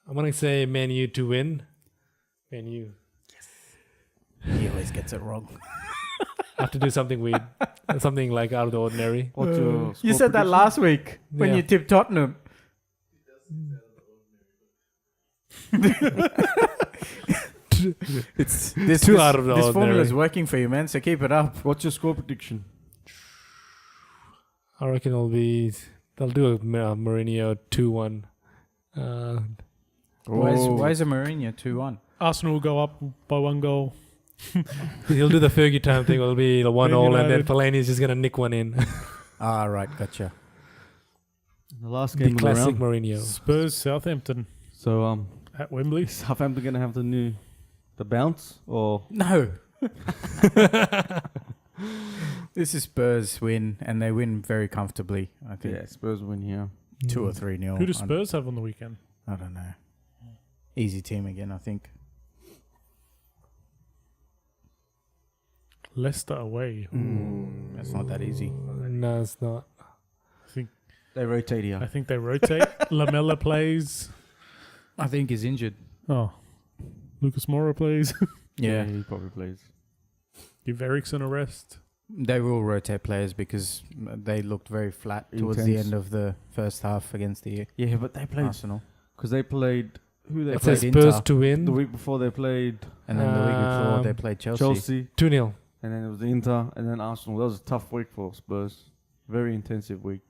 I'm gonna say Man U to win. Man U. He always gets it wrong. I have to do something weird, something like out of the ordinary. What's your You score said that prediction? last week when Yeah. you tipped Tottenham. It's this Too out of the this formula is ordinary. working for you, man. So keep it up. What's your score prediction? I reckon they'll do a Mourinho 2-1. Why is a Mourinho 2-1? Arsenal will go up by 1 goal. He'll do the Fergie time thing. It'll be the 1-all, and then United. Fellaini's just gonna nick one in. Ah, right, gotcha. The last The game of the classic round. Mourinho. Spurs Southampton So at Wembley. is Southampton going to have the bounce or No. This is Spurs win, and they win very comfortably. I think yeah, Spurs win here. 2 or 3-0. Who do Spurs have on the weekend? I don't know. Easy team again, I think. Leicester away. That's not that easy. No, it's not. They rotate I here. think they rotate. Lamella plays. I think he's injured. Oh, Lucas Moura plays. Yeah. he probably plays. Give Eriksen a rest. They will rotate players because they looked very flat towards the Intense. end of the first half against the Yeah, but they played Arsenal. because they played who they It played says played Spurs Inter. to the win. week before. They played And then the week before they Um, played Chelsea. Chelsea, 2-0. and then it was Inter, and then Arsenal. That was a tough week for Spurs. Very intensive week.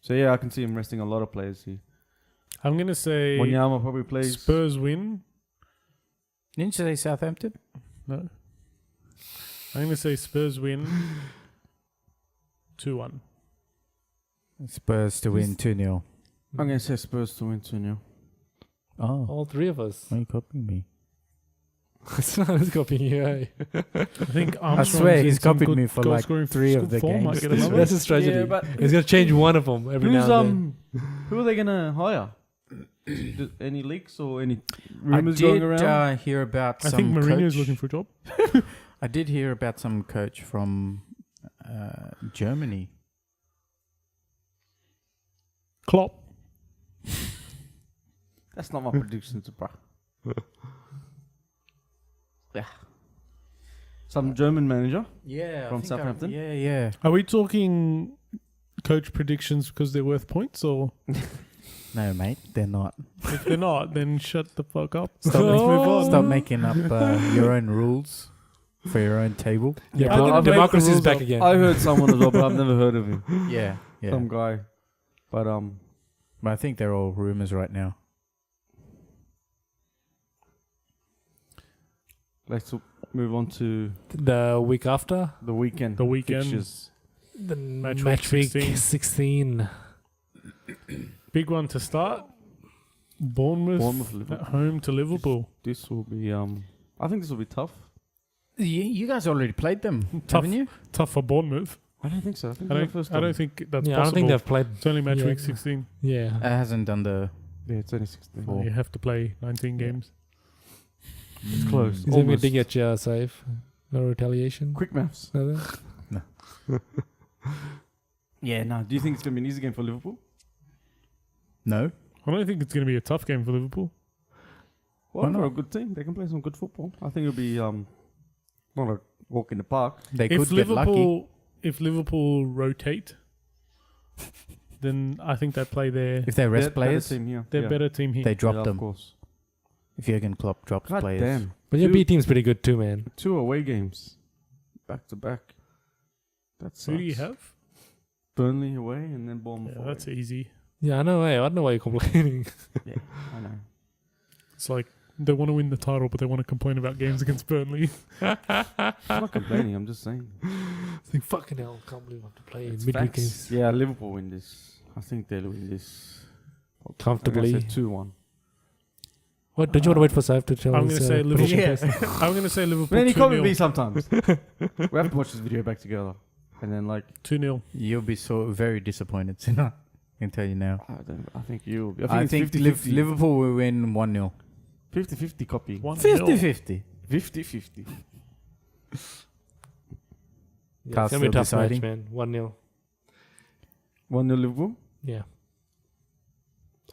So yeah, I can see him resting a lot of players here. I'm gonna say Wanyama probably plays. Spurs win. Didn't you say Southampton? No. I'm gonna say Spurs win. 2-1. Spurs to win 2-0. I'm gonna say Spurs to win 2-0. Oh, All three of us. why are you copying me? It's not as copying you. Eh? I think I Armstrong's swear in he's some copied good me for goal like scoring 3 of the form. Might games. get this another. That's his tragedy. Yeah, but He's gonna change one of them every who's now and who are they gonna hire? Any leaks or any I rumors going did around? hear about I some think Mourinho's coach. looking for a job. I did hear about some coach from Germany. Klopp. That's not my predictions, bro. Yeah. Some German manager. Yeah, From Southampton? Yeah. Are we talking coach predictions because they're worth points, or No, mate, they're not. if they're not, then shut the fuck up. Stop, Let's move on. stop making up your own rules for your own table. Yeah, I bro, didn't make the democracy is rules back up. again. I heard someone as well, but I've never heard of him. Yeah. Some guy. But But I think they're all rumors right now. let's move on to The week after, the weekend. The weekend. fixtures. the Match match week week 16. Big one to start. Bournemouth, Liverpool. at home to Liverpool. This will be. I think this will be tough. You guys already played them, Tough. haven't you? Tough for Bournemouth. I don't think so. I think I it's the don't, first I time. don't think that's Yeah, I possible. don't think they've played. It's only match Yeah. week 16. Yeah. It hasn't done the. Yeah, it's only 16. Four. You have to play 19 games. It's close. Is it going to get you safe? No retaliation? Quick maths. Nothing? Yeah, no. Do you think it's going to be an easy game for Liverpool? No. I don't think it's going to be a tough game for Liverpool. Well, Why they're not? a good team. They can play some good football. I think it'll be not a walk in the park. They If could get lucky. Liverpool rotate, then I think they play their If they rest players, Team here. their yeah. better team here. they drop Yeah, them. Of course. If Jurgen Klopp drops God players. damn. But your Two- B team's pretty good too, man. 2 away games. Back to back. That's Who do you have? Burnley away and then Bournemouth Yeah, away. that's easy. Yeah, I know. Hey, I don't know why you're complaining. Yeah, I know. It's like they want to win the title, but they want to complain about games against Burnley. I'm not complaining. I'm just saying. It's like, fucking hell, can't believe I have to play It's midweek facts. games. Yeah, Liverpool win this. I think they'll win this. Comfortably. 2-1. What? Don't you want to wait for Saif to tell I'm us? going to say prediction Liverpool. first? I'm going to say Liverpool But then you can't be 2-0. sometimes. We have to watch this video back together. And then, 2-0. You'll be so very disappointed, Sinner. I can tell you now. I think you'll be. I think Liverpool will win 1-0. 50-50 copy. 1-0. 50-50. 50-50. Yeah, it's Carl's going to be a still tough deciding. match, man. 1-0. 1-0 Liverpool. Yeah.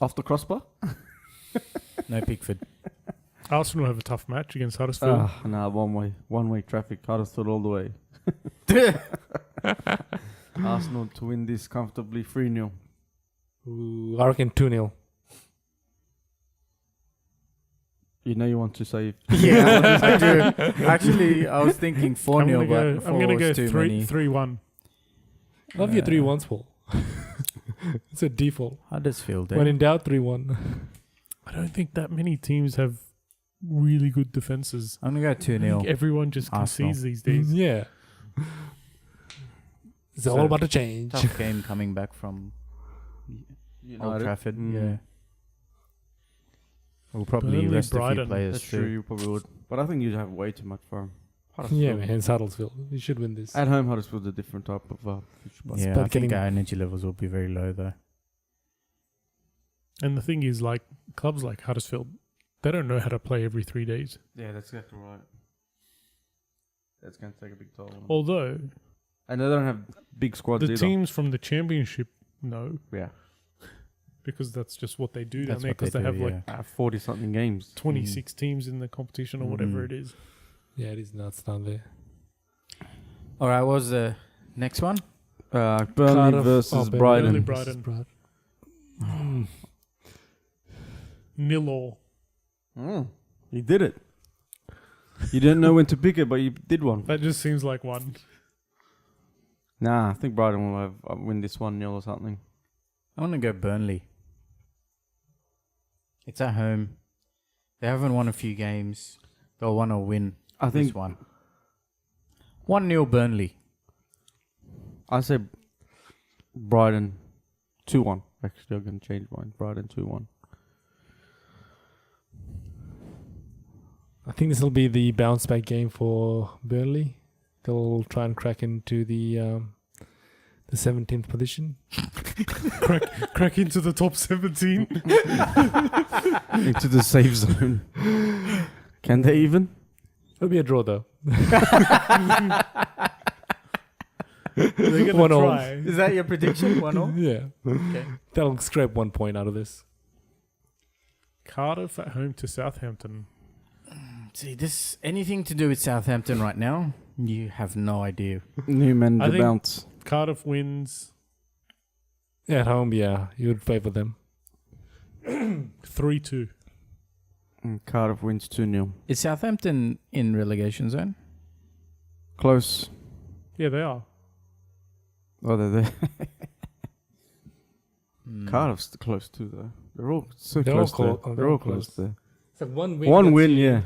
After crossbar. No Pickford. Arsenal have a tough match against Huddersfield. Nah, one way traffic. Huddersfield all the way. Arsenal to win this comfortably 3-0. Ooh, I reckon 2-0. You know you want to say Yeah, I do. Actually, I was thinking 4-0, but I'm going to 4 go was too many. 3-1. Love your 3-1s, Paul. It's a default. Huddersfield, When eh? in doubt, 3-1. I don't think that many teams have really good defenses. I'm going to go I think 2-0. everyone just Arsenal. concedes these days. Yeah. It's So, all about to change. Tough game coming back from Old Trafford. Yeah. We'll probably Burnley, rest a few Brighton. players That's too. true, you probably would. But I think you'd have way too much for him. Yeah, man. It's Huddersfield. You should win this. At home, Huddersfield's a different type of pitch. But Yeah, about I think getting- our energy levels will be very low though. And the thing is, like, clubs like Huddersfield, they don't know how to play every 3 days. yeah, that's exactly right. That's going to take a big toll on them. Although, And they don't have big squads the either. teams from the Championship know, Yeah. because that's just what they do down That's there, what they because they do, have, like, yeah. 40-something games. 26 teams in the competition or whatever it is. Yeah, it is nuts down there. All right, what was the next one? Burnley Cardiff- versus Burnley. Brighton. Brighton. Nil all. You did it. You didn't know when to pick it, but you did one. That just seems like one. Nah, I think Brighton will have win this 1-0 or something. I want to go Burnley. It's at home. They haven't won a few games. They'll want to win I this think one. 1-0 Burnley. I say Brighton 2-1. Actually, I'm going to change mine. Brighton 2-1. I think this will be the bounce back game for Burnley. They'll try and crack into the 17th position. Crack into the top 17. Into the safe zone. Can they even? It'll be a draw though. They're going to 1-0. try. Is that your prediction? 1-0? Yeah. Okay. They'll scrape 1 point out of this. Cardiff at home to Southampton. See, this anything to do with Southampton right now, you have no idea. New I manager think- bounce. Cardiff wins Yeah, at home, yeah, you would favour them. 3-2. Cardiff wins 2-0. Is Southampton in relegation zone? Close. Yeah, they are. Oh, they're there. Hmm. Cardiff's close too, though. They're all so They're all close. There. clo- They're all close there. It's like one win. One gets win, you yeah.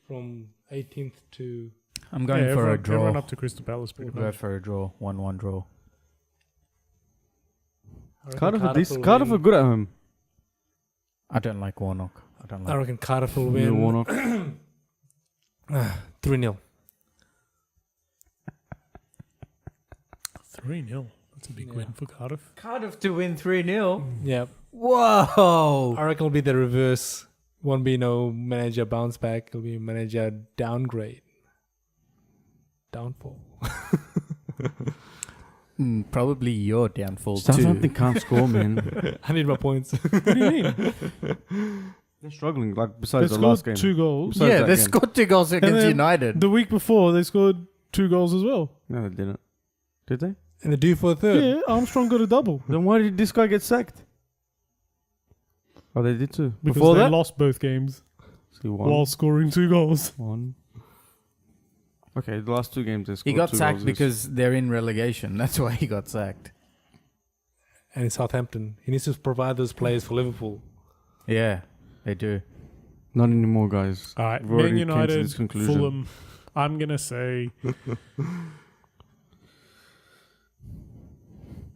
From 18th to. I'm going Yeah, for a everyone, draw. everyone up to Crystal Palace pretty Go much. for a draw. 1-1 draw. I reckon Cardiff will are good at home. I don't like Warnock. I I reckon Cardiff will Neil win Warnock. 3-0. 3-0. That's a big Yeah. win for Cardiff. Cardiff to win 3-0. Yeah. Whoa. I reckon it'll be the reverse. Won't be no manager bounce back. It'll be manager downgrade. Downfall. Probably your downfall Southampton too. can't score, man. I need my points. What do you mean? They're struggling. Like They besides the scored last game. 2 goals. Besides Yeah, that they game. scored 2 goals against then United. The week before, they scored 2 goals as well. No, they didn't. Did they? And the due for a third. Yeah, Armstrong got a double. Then why did this guy get sacked? Oh, they did too. Because Before they that, lost both games see one. while scoring 2 goals. One. Okay, the last 2 games they scored. He got 2 sacked goals. because they're in relegation. That's why he got sacked. And in Southampton. He needs to provide those players for Liverpool. Yeah, they do. Not anymore, guys. All right, We've already Man came to United, this conclusion. Fulham. I'm going to say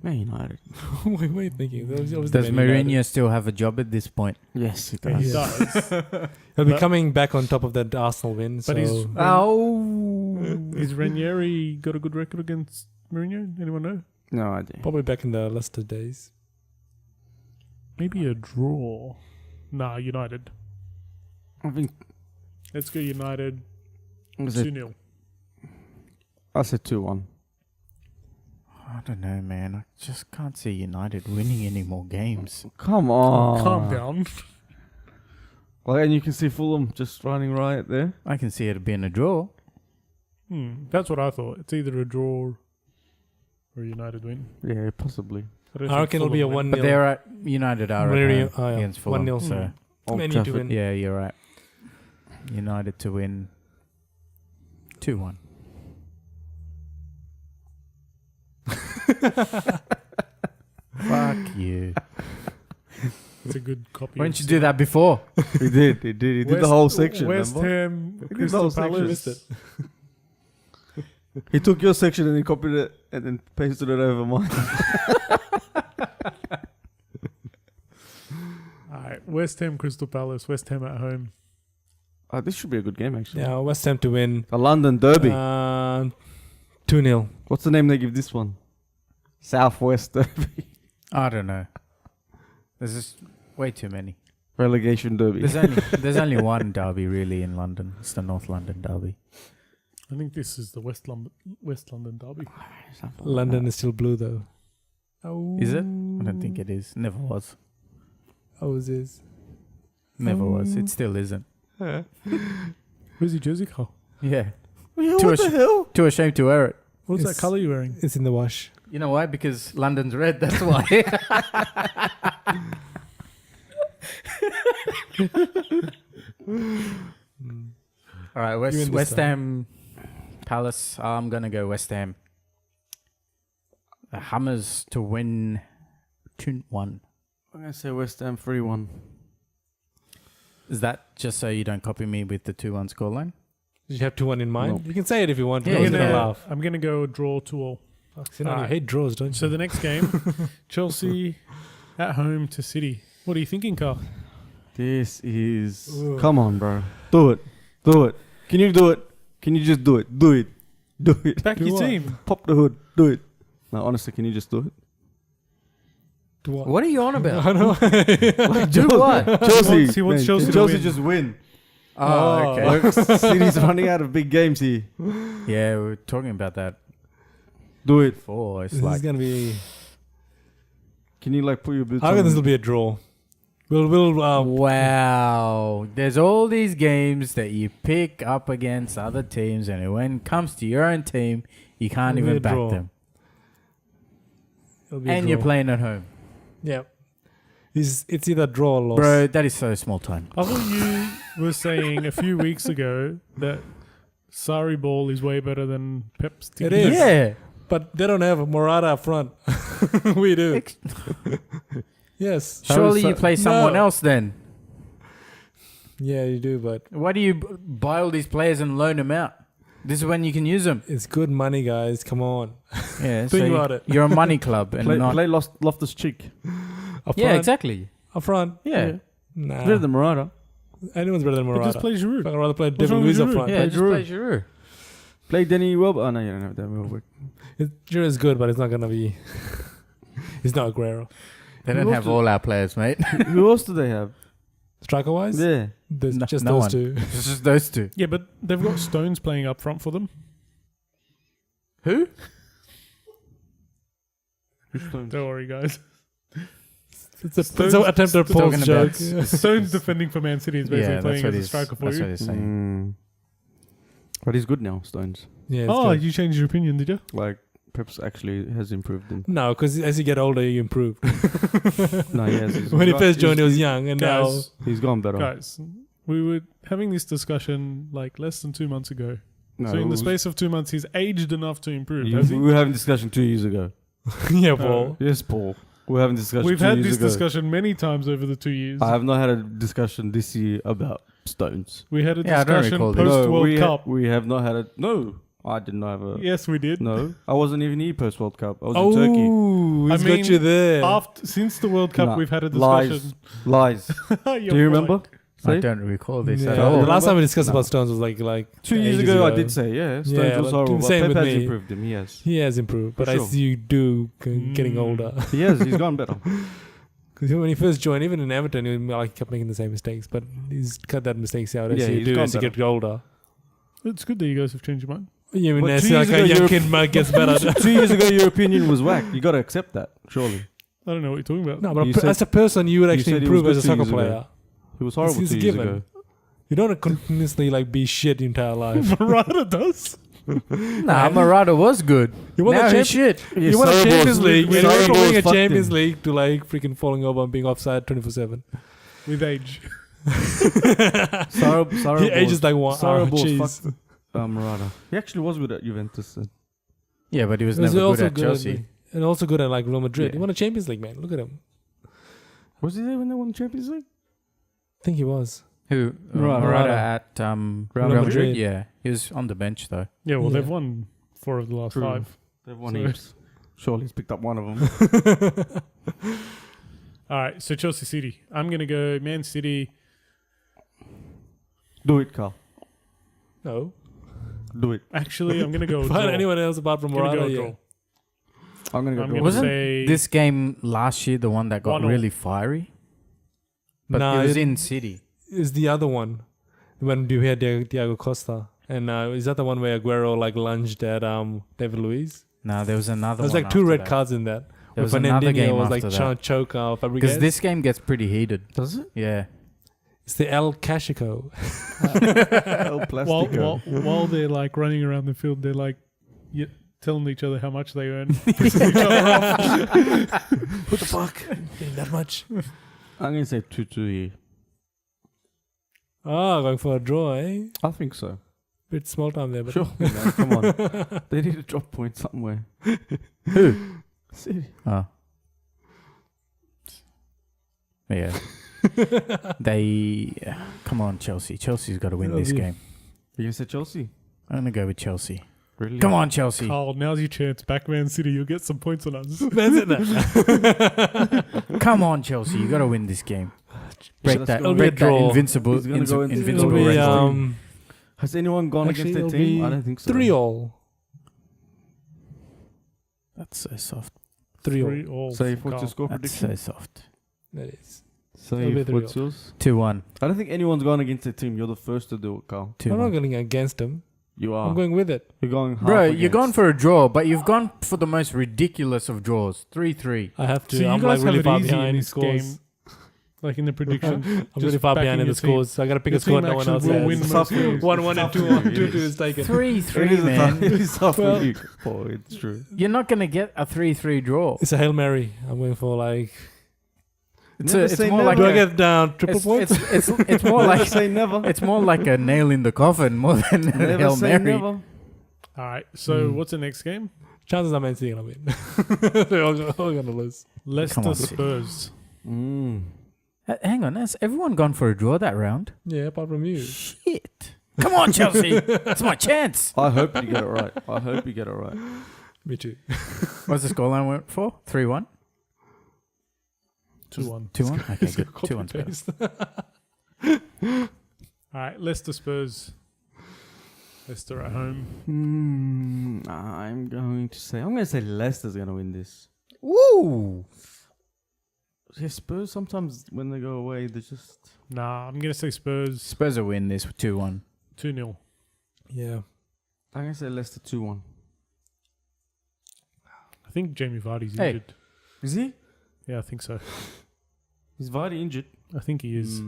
Man United. What are you thinking? That was Does Man United. Mourinho still have a job at this point? Yes, it he does. does. He'll be But- coming back on top of that Arsenal win. But he's so Oh. Is Ranieri got a good record against Mourinho? Anyone know? No idea. probably back in the Leicester days. Maybe a draw. Nah, United. I think Let's go United was it? 2-0. I said 2-1. I don't know, man. I just can't see United winning any more games. Come on. Calm down. Well, and you can see Fulham just running right there. I can see it being a draw. That's what I thought. It's either a draw or a United win. Yeah, possibly. don't I think reckon it'll be a Fulham win. 1-0. But they're at United are Mourinho- at home yeah. against Fulham. 1-0. So Old Man U to Trafford. win. yeah, you're right. United to win 2-1. Fuck you. It's a good copy. Why didn't you do that before? He did. He did the whole section. West remember? Ham, did the Crystal whole section. Palace. Missed He took your section and he copied it and then pasted it over mine. Alright, West Ham, Crystal Palace. West Ham at home. This should be a good game, actually. Yeah, West Ham to win. The London Derby. 2-0. What's the name they give this one? Southwest Derby. I don't know. There's just way too many. Relegation Derby. There's only one derby really in London. It's the North London derby. I think this is the West London derby. London is still blue though. Oh. Is it? I don't think it is. Never was. Oh, it is. Never was. It still isn't. Where's your jersey colour? Yeah. Yeah, Too what the hell? Too ashamed to wear it. What's It's- that colour you're wearing? It's in the wash. You know why? Because London's red. That's why. All right, You win this West time. Ham, Palace. I'm gonna go West Ham. The Hammers to win 2-1. I'm going to say West Ham 3-1. Is that just so you don't copy me with the 2-1 scoreline? Did you have 2-1 in mind? Nope. You can say it if you want. Yeah, I was you gonna can. laugh. I'm gonna go draw 2-2. You Alright. hate draws, don't you? So the next game, Chelsea at home to City. What are you thinking, Carl? This is... Ugh. Come on, bro. Do it. Do it. Can you do it? Can you just do it? Do it. Do it. Back Do your what? team. Pop the hood. Do it. No, honestly, can you just do it? Do what? What are you on about? I know. Do what? Chelsea. He wants man, Chelsea can to win. just win. Oh, okay. Look, City's running out of big games here. Yeah, we were talking about that Do it. before. It's This like is gonna be. Can you like put your boots I on? reckon this will be a draw. We'll wow. There's all these games that you pick up against other teams, and when it comes to your own team, you can't It'll be even a back draw. them. it'll be a And you're draw. playing at home. Yeah. It's either draw or loss. Bro, that is so small time. I thought you were saying a few weeks ago that Sarri ball is way better than Pep's team. It is. Yeah. But they don't have Morata up front. We do. Yes. Surely you play someone No. else then. Yeah, you do, but Why do you buy all these players and loan them out? This is when you can use them. It's good money, guys. Come on. Yeah, Think about it. You're a money club and Play, not. play Loftus Cheek. Up Yeah, front. exactly. Up front. Yeah. Nah. Better than Morata. Anyone's better than But Morata. just play Giroud. I'd rather play What's David wrong with Luiz up Giroud? front. Yeah, Play just Giroud. play Giroud. Play Danny Welbeck. Oh no, you don't have Danny Welbeck. Giroud is good, but it's not gonna be. He's not Aguero. They Who don't else have do- all our players, mate. Who else do they have? Striker wise, Yeah. there's No- just no those one. two. It's just those two. Yeah, but they've got Stones playing up front for them. Who? Don't worry, guys. It's a Stones- so attempt at a talking pulse about joke. Stones defending for Man City is basically Yeah, playing that's what as a he's. striker for That's what you. he's saying. But he's good now, Stones. Yeah. It's Oh, good. you changed your opinion, did you? Like Pep's actually has improved him. No, because as you get older, you improve. No, he has. When he first joined, he was young, and now Guys, He's gone better. guys, we were having this discussion like less than 2 months ago. No, So in it the was- space of 2 months, he's aged enough to improve. Has we he? were having a discussion 2 years ago. yeah, Paul. Yes, Paul. We're having a discussion. We've 2 had years this ago. discussion many times over the 2 years. I have not had a discussion this year about Stones. We had a Yeah, I don't discussion recall this. post World we Cup. we have not had a. No, I did not have a. Yes, we did. No, I wasn't even here post World Cup. I was in Turkey. Oh, he's I got mean, you there. After since the World Cup, Nah, we've had a lies. discussion. Lies. You're Do you remember? right. I Say? don't recall this Yeah. at The all. last time we discussed No. about Stones was like 2 years ages ago, I did say, yeah, Stones Yeah, was but horrible. But same Pep with has me. improved him. He has. he has improved, but For as sure. you do getting Mm. older, He has. He's gone better. because when he first joined, even in Everton, he like kept making the same mistakes, but he's cut that mistakes out as Yeah, you he's do gone as you get older. It's good that you guys have changed your mind. Yeah, I mean, But it's 2 like years a ago, young Europe- kid might gets better. 2 years ago, your opinion was whack. You got to accept that, surely. I don't know what you're talking about. No, but You said- as a person, you would you actually said he was improve as a good 2 soccer years ago. player. He was horrible It's 2 a years given. ago. You don't continuously like be shit your entire life. Morata does. Nah, Morata was good. You won Now the he's shit. You won a Champions League. we And you went Sarri from winning a balls fucked Champions him. League to like freaking falling over and being offside 24/7. With age. He ages like one. Sarri balls Jeez. fucked Morata. He actually was good at Juventus. Yeah, but he was He was never also good at good Chelsea. and also good at like Real Madrid. Yeah. He won a Champions League, man. Look at him. Was he there when they won the Champions League? I think he was. Who? Morata. Morata at Real Real Madrid. Madrid. Yeah, he was on the bench though. Yeah, well, Yeah. they've won 4 of the last True. 5. They've won So- heaps. Surely he's picked up one of them. All right, so Chelsea City. I'm going to go Man City. Do it, Carl. No. Do it. Actually, I'm going to go a Find draw. anyone else apart from I'm gonna Morata. go a Yeah. draw. I'm going to I'm go. gonna Wasn't say This game last year, the one that got 1-0. really fiery, but Nah, it was it- in City. Is the other one when you had Diego Costa, and is that the one where Aguero like lunged at David Luiz? No, there was another. There was one like 2 after red that. cards in that. There was When another Fernandinho game was like after trying that. to choke Because Fabregas. this game gets pretty heated. Does it? Yeah. It's the El Clasico. El while, Plastico. while they're like running around the field, they're like telling each other how much they earn. Pissing each other off. What the fuck? Ain't that much? I'm going to say 2-2 here. Oh, going for a draw, eh? I think so. Bit small time there, but Sure. man, come on. They need to drop points somewhere. Who? City. Oh. Yeah. Come on, Chelsea. Chelsea's got to win this Chelsea. game. You said Chelsea? I'm gonna go with Chelsea. Really? Come on, Chelsea. Carl, now's your chance. Back Man City, you'll get some points on us. Come on, Chelsea. You got to win this game. Break let's that. go. It'll be a Break that draw. invincible. He's gonna go into- Invincible It'll be record. Has anyone gone actually, against it'll their team? be I don't think so. 3-all. That's so soft. 3-all. 3-all. Say for what's your Carl. score That's prediction? so soft. That is. Say It'll be what's 3-all. yours? 2-1. I don't think anyone's gone against their team. You're the first to do it, Carl. I'm not 2-1. going against him. You are. I'm going with it. You're going half Bro, against. you're going for a draw, but you've gone for the most ridiculous of draws. 3-3. I have to. So you I'm guys like really have it far easy behind in in this scores. game. Like in the prediction. I'm Just really far backing behind in your the team. scores, so I got to pick Your a score team no one actions else will has. win It's most tough for you. games. 1-1 and 2-1. 2-2 is taken. 3-3, man. It's tough Well- for you. Oh, it's true. You're not going to get a 3-3 draw. It's a Hail Mary. I'm going for like... Never It's say more never. like Do I a, get down triple points? it's more Never like say never. it's more like a nail in the coffin more than a Never Hail say Mary. never. All right. So Hmm. what's the next game? Chances are Man City going to win. They're all going to lose. Leicester on. Spurs. Mm. Hang on, has everyone gone for a draw that round? Yeah, apart from you. Shit. Come on, Chelsea. It's my chance. I hope you get it right. I hope you get it right. Me too. What's the scoreline went for? 3-1? 2-1. 2-1? Okay, good. 2-1's better. All right, Leicester Spurs. Leicester at home. I'm going to say Leicester's going to win this. Woo! Yeah, Spurs sometimes when they go away, they just. Nah, I'm going to say Spurs Spurs will win this 2-1. 2-0. Yeah. I'm going to say Leicester 2-1. I think Jamie Vardy's Hey. injured. Is he? Yeah, I think so. Is Vardy injured? I think he is.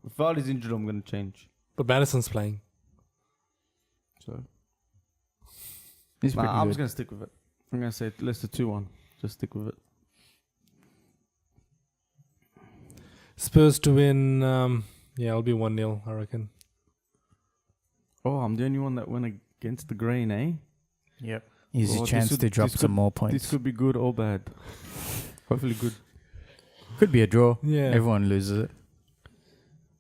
If Vardy's injured, I'm going to change. But Madison's playing. So He's pretty I'm good. just going to stick with it. I'm going to say Leicester 2-1. Just stick with it. Spurs to win. Yeah, it'll be 1-0, I reckon. Oh, I'm the only one that went against the grain, eh? Yep. Here's Oh, your this chance would- to drop this some could- more This points. could be good or bad. Hopefully good. Could be a draw. Yeah. Everyone loses it.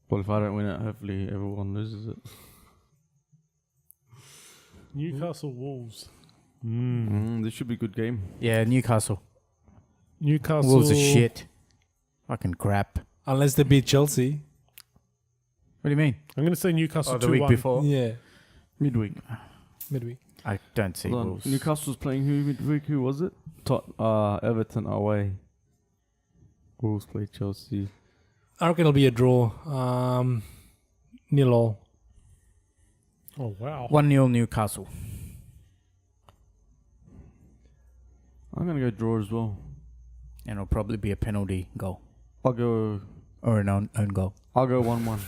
Well, if I don't win it, hopefully everyone loses it. Newcastle Wolves. This should be a good game. Yeah, Newcastle. Newcastle. Wolves are shit. Fucking crap. Unless they beat Chelsea. What do you mean? I'm going to say Newcastle 2-1. The week before? Yeah. Midweek. Midweek. I don't see Hold on. Wolves. Newcastle's playing who midweek? Who was it? Everton away. Wolves play Chelsea. I reckon it'll be a draw. 0-0. Oh, wow. 1-0 Newcastle. I'm going to go draw as well. And it'll probably be a penalty goal. I'll go Or an own goal. 1-1.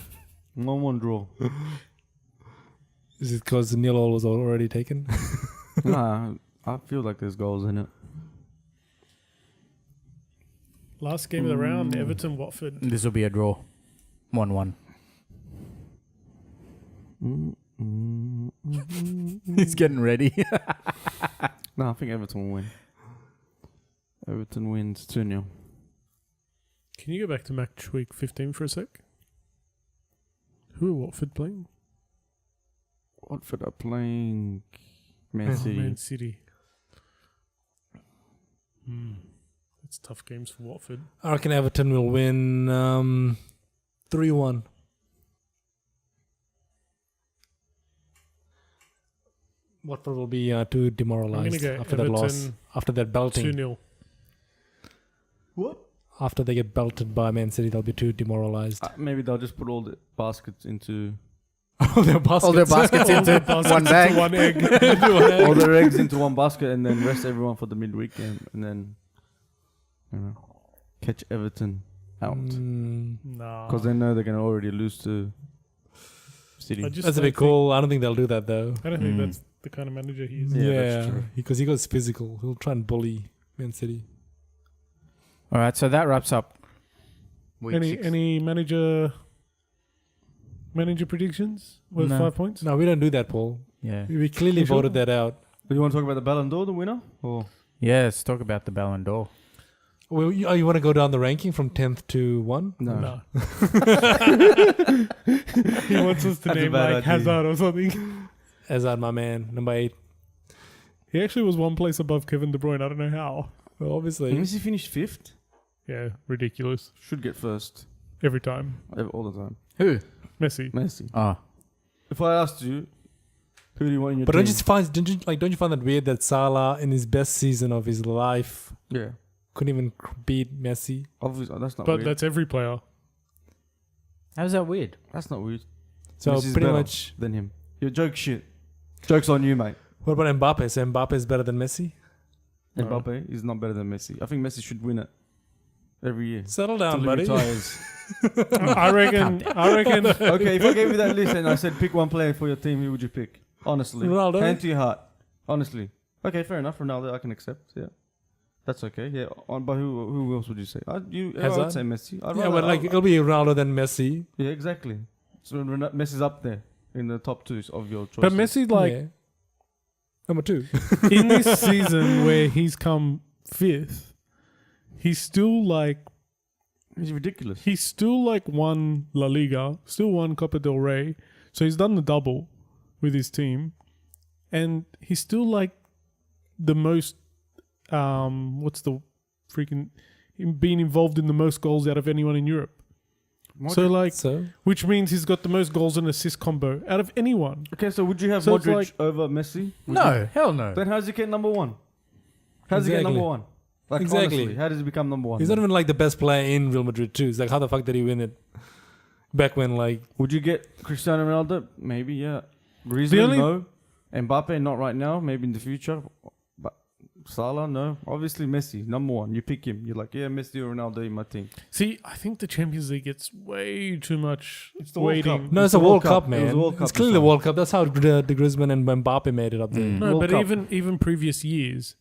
1-1 draw. Is it because the 0-0 was already taken? Nah, I feel like there's goals in it. Last game of the round, Everton Watford. This will be a draw. 1-1. He's getting ready. No, I think Everton will win. Everton wins 2-0. Can you go back to match week 15 for a sec? Who are Watford playing? Watford are playing Man Oh, City. Man City. That's tough games for Watford. I reckon Everton will win 3-1. Watford will be too demoralized go after that loss. Everton After that belting. 2-0. What? After they get belted by Man City, they'll be too demoralized. Maybe they'll just put all the baskets into... All their baskets. All their baskets into one bag. One egg. all their eggs into one basket and then rest everyone for the midweek game. And then, catch Everton out. Nah. Because they know they're going to already lose to City. I just That's a don't bit cool. I don't think they'll do that, though. I don't think that's the kind of manager he is. Yeah, that's true. Because he goes physical. He'll try and bully Man City. All right, so that wraps up week 6. Any manager predictions worth No. 5 points? No, we don't do that, Paul. Yeah. We clearly You sure? voted that out. Do you want to talk about the Ballon d'Or, the winner? Or Yeah, let's talk about the Ballon d'Or. Well, you want to go down the ranking from 10th to 1? no? He wants us to That's a name bad like idea. Hazard or something. Hazard, my man, number 8. He actually was one place above Kevin De Bruyne. I don't know how. Well, obviously. Messi finished 5th. Yeah, ridiculous. Should get first. Every time. All the time. Who? Messi. Messi. Oh. If I asked you, who do you want in your But team? don't you find that weird that Salah, in his best season of his life, Yeah. couldn't even beat Messi? Obviously, that's not But weird. that's every player. How's that weird? That's not weird. So Messi's pretty better much. than him. Your joke shit. Joke's on you, mate. What about Mbappe? So Mbappe is better than Messi? No. Mbappe is not better than Messi. I think Messi should win it every year. Settle down, Till he buddy. retires. I reckon. Okay, if I gave you that list and I said pick one player for your team, who would you pick? Honestly. Ronaldo. Hand to your heart. Honestly. Okay, fair enough. Ronaldo, I can accept. Yeah. That's okay. Yeah. But who else would you say? I would Hazard? say Messi. Yeah, but like it'll be Ronaldo then Messi. Yeah, exactly. So Messi's up there in the top 2 of your choices. But Messi, like, Yeah. Number 2. in this season where he's come 5th, he's still like He's ridiculous. won La Liga, still won Copa del Rey, So he's done the double with his team, and he's still like the most. What's the freaking being involved in the most goals out of anyone in Europe? Which means he's got the most goals and assist combo out of anyone. Okay, so would you have So it's Modric like- over Messi? Would No, hell no. you? Then how's he get number one? How's he get Exactly. number one? Like, Exactly. honestly, how does he become number one? He's not even like the best player in Real Madrid too. It's like, how the fuck did he win it? Back when, like, Would you get Cristiano Ronaldo? Maybe, yeah. Griezmann, only- no. Mbappe, not right now. Maybe in the future. But Salah, no. Obviously, Messi, number one. You pick him. You're like, yeah, Messi or Ronaldo in my team. See, I think the Champions League gets way too much It's the World waiting. Cup. no, it's the a World Cup, man. It was a World Cup It's clearly this the time. World Cup. That's how the Griezmann and Mbappe made it up there. Mm. No, World but Cup. even previous years,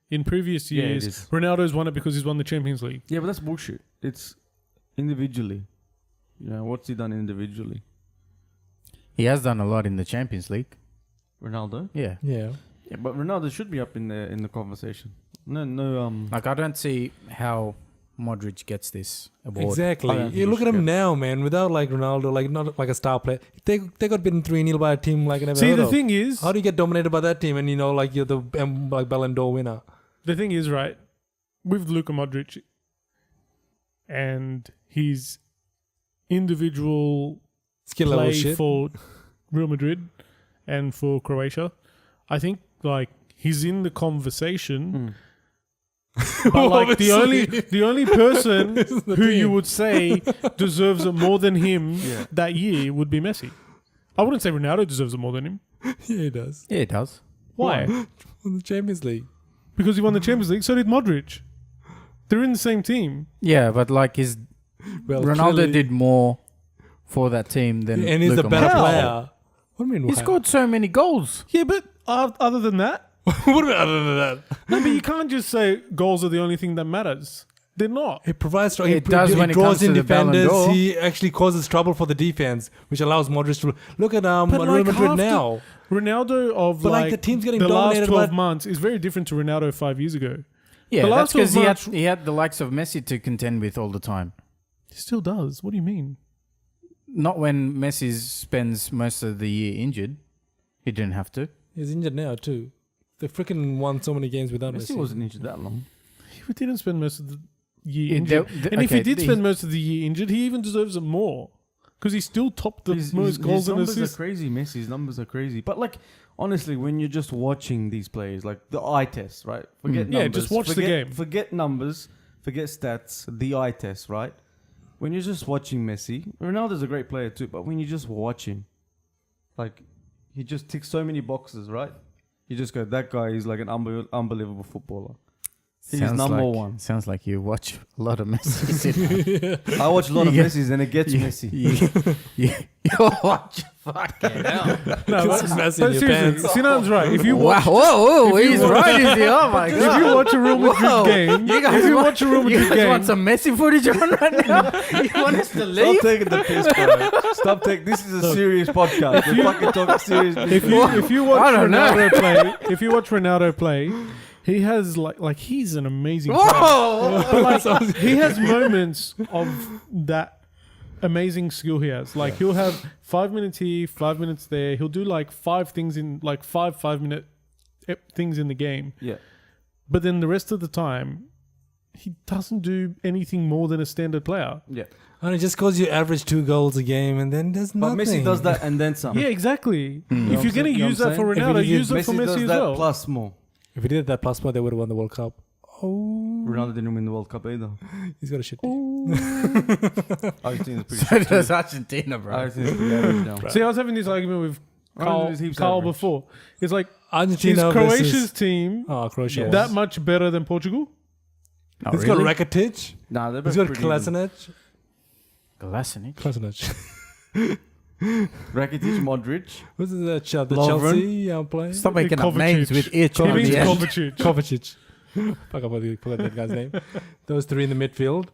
in previous Yeah, it years, is. Ronaldo's won it because he's won the Champions League. Yeah, but that's bullshit. It's individually. Yeah, what's he done individually? He has done a lot in the Champions League. Ronaldo? Yeah. Yeah. Yeah, but Ronaldo should be up in the conversation. No. Like, I don't see how Modric gets this award. Exactly. I don't think You he look at should him get- now, man. Without like Ronaldo, like not like a star player, they got beaten 3-0 by a team like never See, heard the of. thing is, How do you get dominated by that team and like you're the like Ballon d'Or winner? right, with Luka Modric and his individual Skill level play shit. for Real Madrid and for Croatia, I think like he's in the conversation. But like the only person who you would say deserves it more than him Yeah. that year would be Messi. I wouldn't say Ronaldo deserves it more than him. Yeah, he does. Yeah, it does. Why? From the Champions League. Because he won the Champions League. So did Modric. They're in the same team. Yeah, but like Well, Ronaldo clearly- did more for that team than and he's the Luka better Modric. player. What do you mean? He why? scored so many goals. Yeah, but other than that, what do you mean other than that? no, but you can't just say goals are the only thing that matters. They're not. He provides. It does when it draws comes in to the Ballon defenders. d'Or. He actually causes trouble for the defense, which allows Modric to look at But Real like Madrid half the- now. Ronaldo of But like like the team's getting the last dominated 12 by. months is very different to Ronaldo 5 years ago. Yeah, The that's last because 12 months- he had the likes of Messi to contend with all the time. He still does. What do you mean? Not when Messi spends most of the year injured. He didn't have to. He's injured now too. They freaking won so many games without Messi Messi. wasn't injured that long. He didn't spend most of the year Yeah, injured. the- And if he okay, did the- spend most of the year injured, he even deserves it more. Because he still topped the most goals his and numbers assists. are crazy. Messi's numbers are crazy. But like, honestly, when you're just watching these players, like the eye test, right? Forget Yeah, numbers. just watch the game. Forget numbers. Forget stats. The eye test, right? When you're just watching Messi, Ronaldo's a great player too. But when you just watch him, like, he just ticks so many boxes, right? You just go, that guy is like an unbelievable footballer. He's number one. Sounds like you watch a lot of Messi. I watch a lot You of get- Messi's and it gets Messi. you watch fucking hell. No, It's but, Messi but in your seriously, pants. Sinan's right. If you Wow, watch, whoa, if you he's watch- right, is he? Oh my god. if you watch a Real Madrid Whoa. game, You guys if you want- watch a Real You Madrid guys want game, some Messi footage on right now? You want us to Stop leave? taking the piss, bro. Stop taking. This is a serious podcast. We're fucking talking serious. if you watch I don't know. Ronaldo play, if you watch Ronaldo play, he has like he's an amazing player. Whoa! But like he has moments of that amazing skill he has. Like he'll have 5 minutes here, 5 minutes there. He'll do like 5 things in like 5-minute things in the game. Yeah. But then the rest of the time, he doesn't do anything more than a standard player. Yeah. And it just cause you average 2 goals a game, and then there's But nothing. Messi does that and then some. Yeah, exactly. Hmm. If you're going to You know use what I'm that for saying? Ronaldo, If you use it for Messi Messi does as that well. plus more. If he did that plus more, they would have won the World Cup. Oh, Ronaldo didn't win the World Cup either. he's got a shit. Argentina's pretty So shit. does Argentina, bro. Argentina's pretty average now. See, I was having this argument with Argentina's heaps Carl average. before. It's like, is Argentina Croatia's versus team Croatia. Yes. that much better than Portugal? Oh, He's really? got Rakitic. Nah, they're both He's got pretty even. Kolasinac. Kolasinac. Rakitic, Modric. What's the Lovren. Chelsea player? Stop making up Kovacic. names with itch He on means the end. Kovacic. Kovacic. Fuck, I forgot that guy's name. Those 3 in the midfield.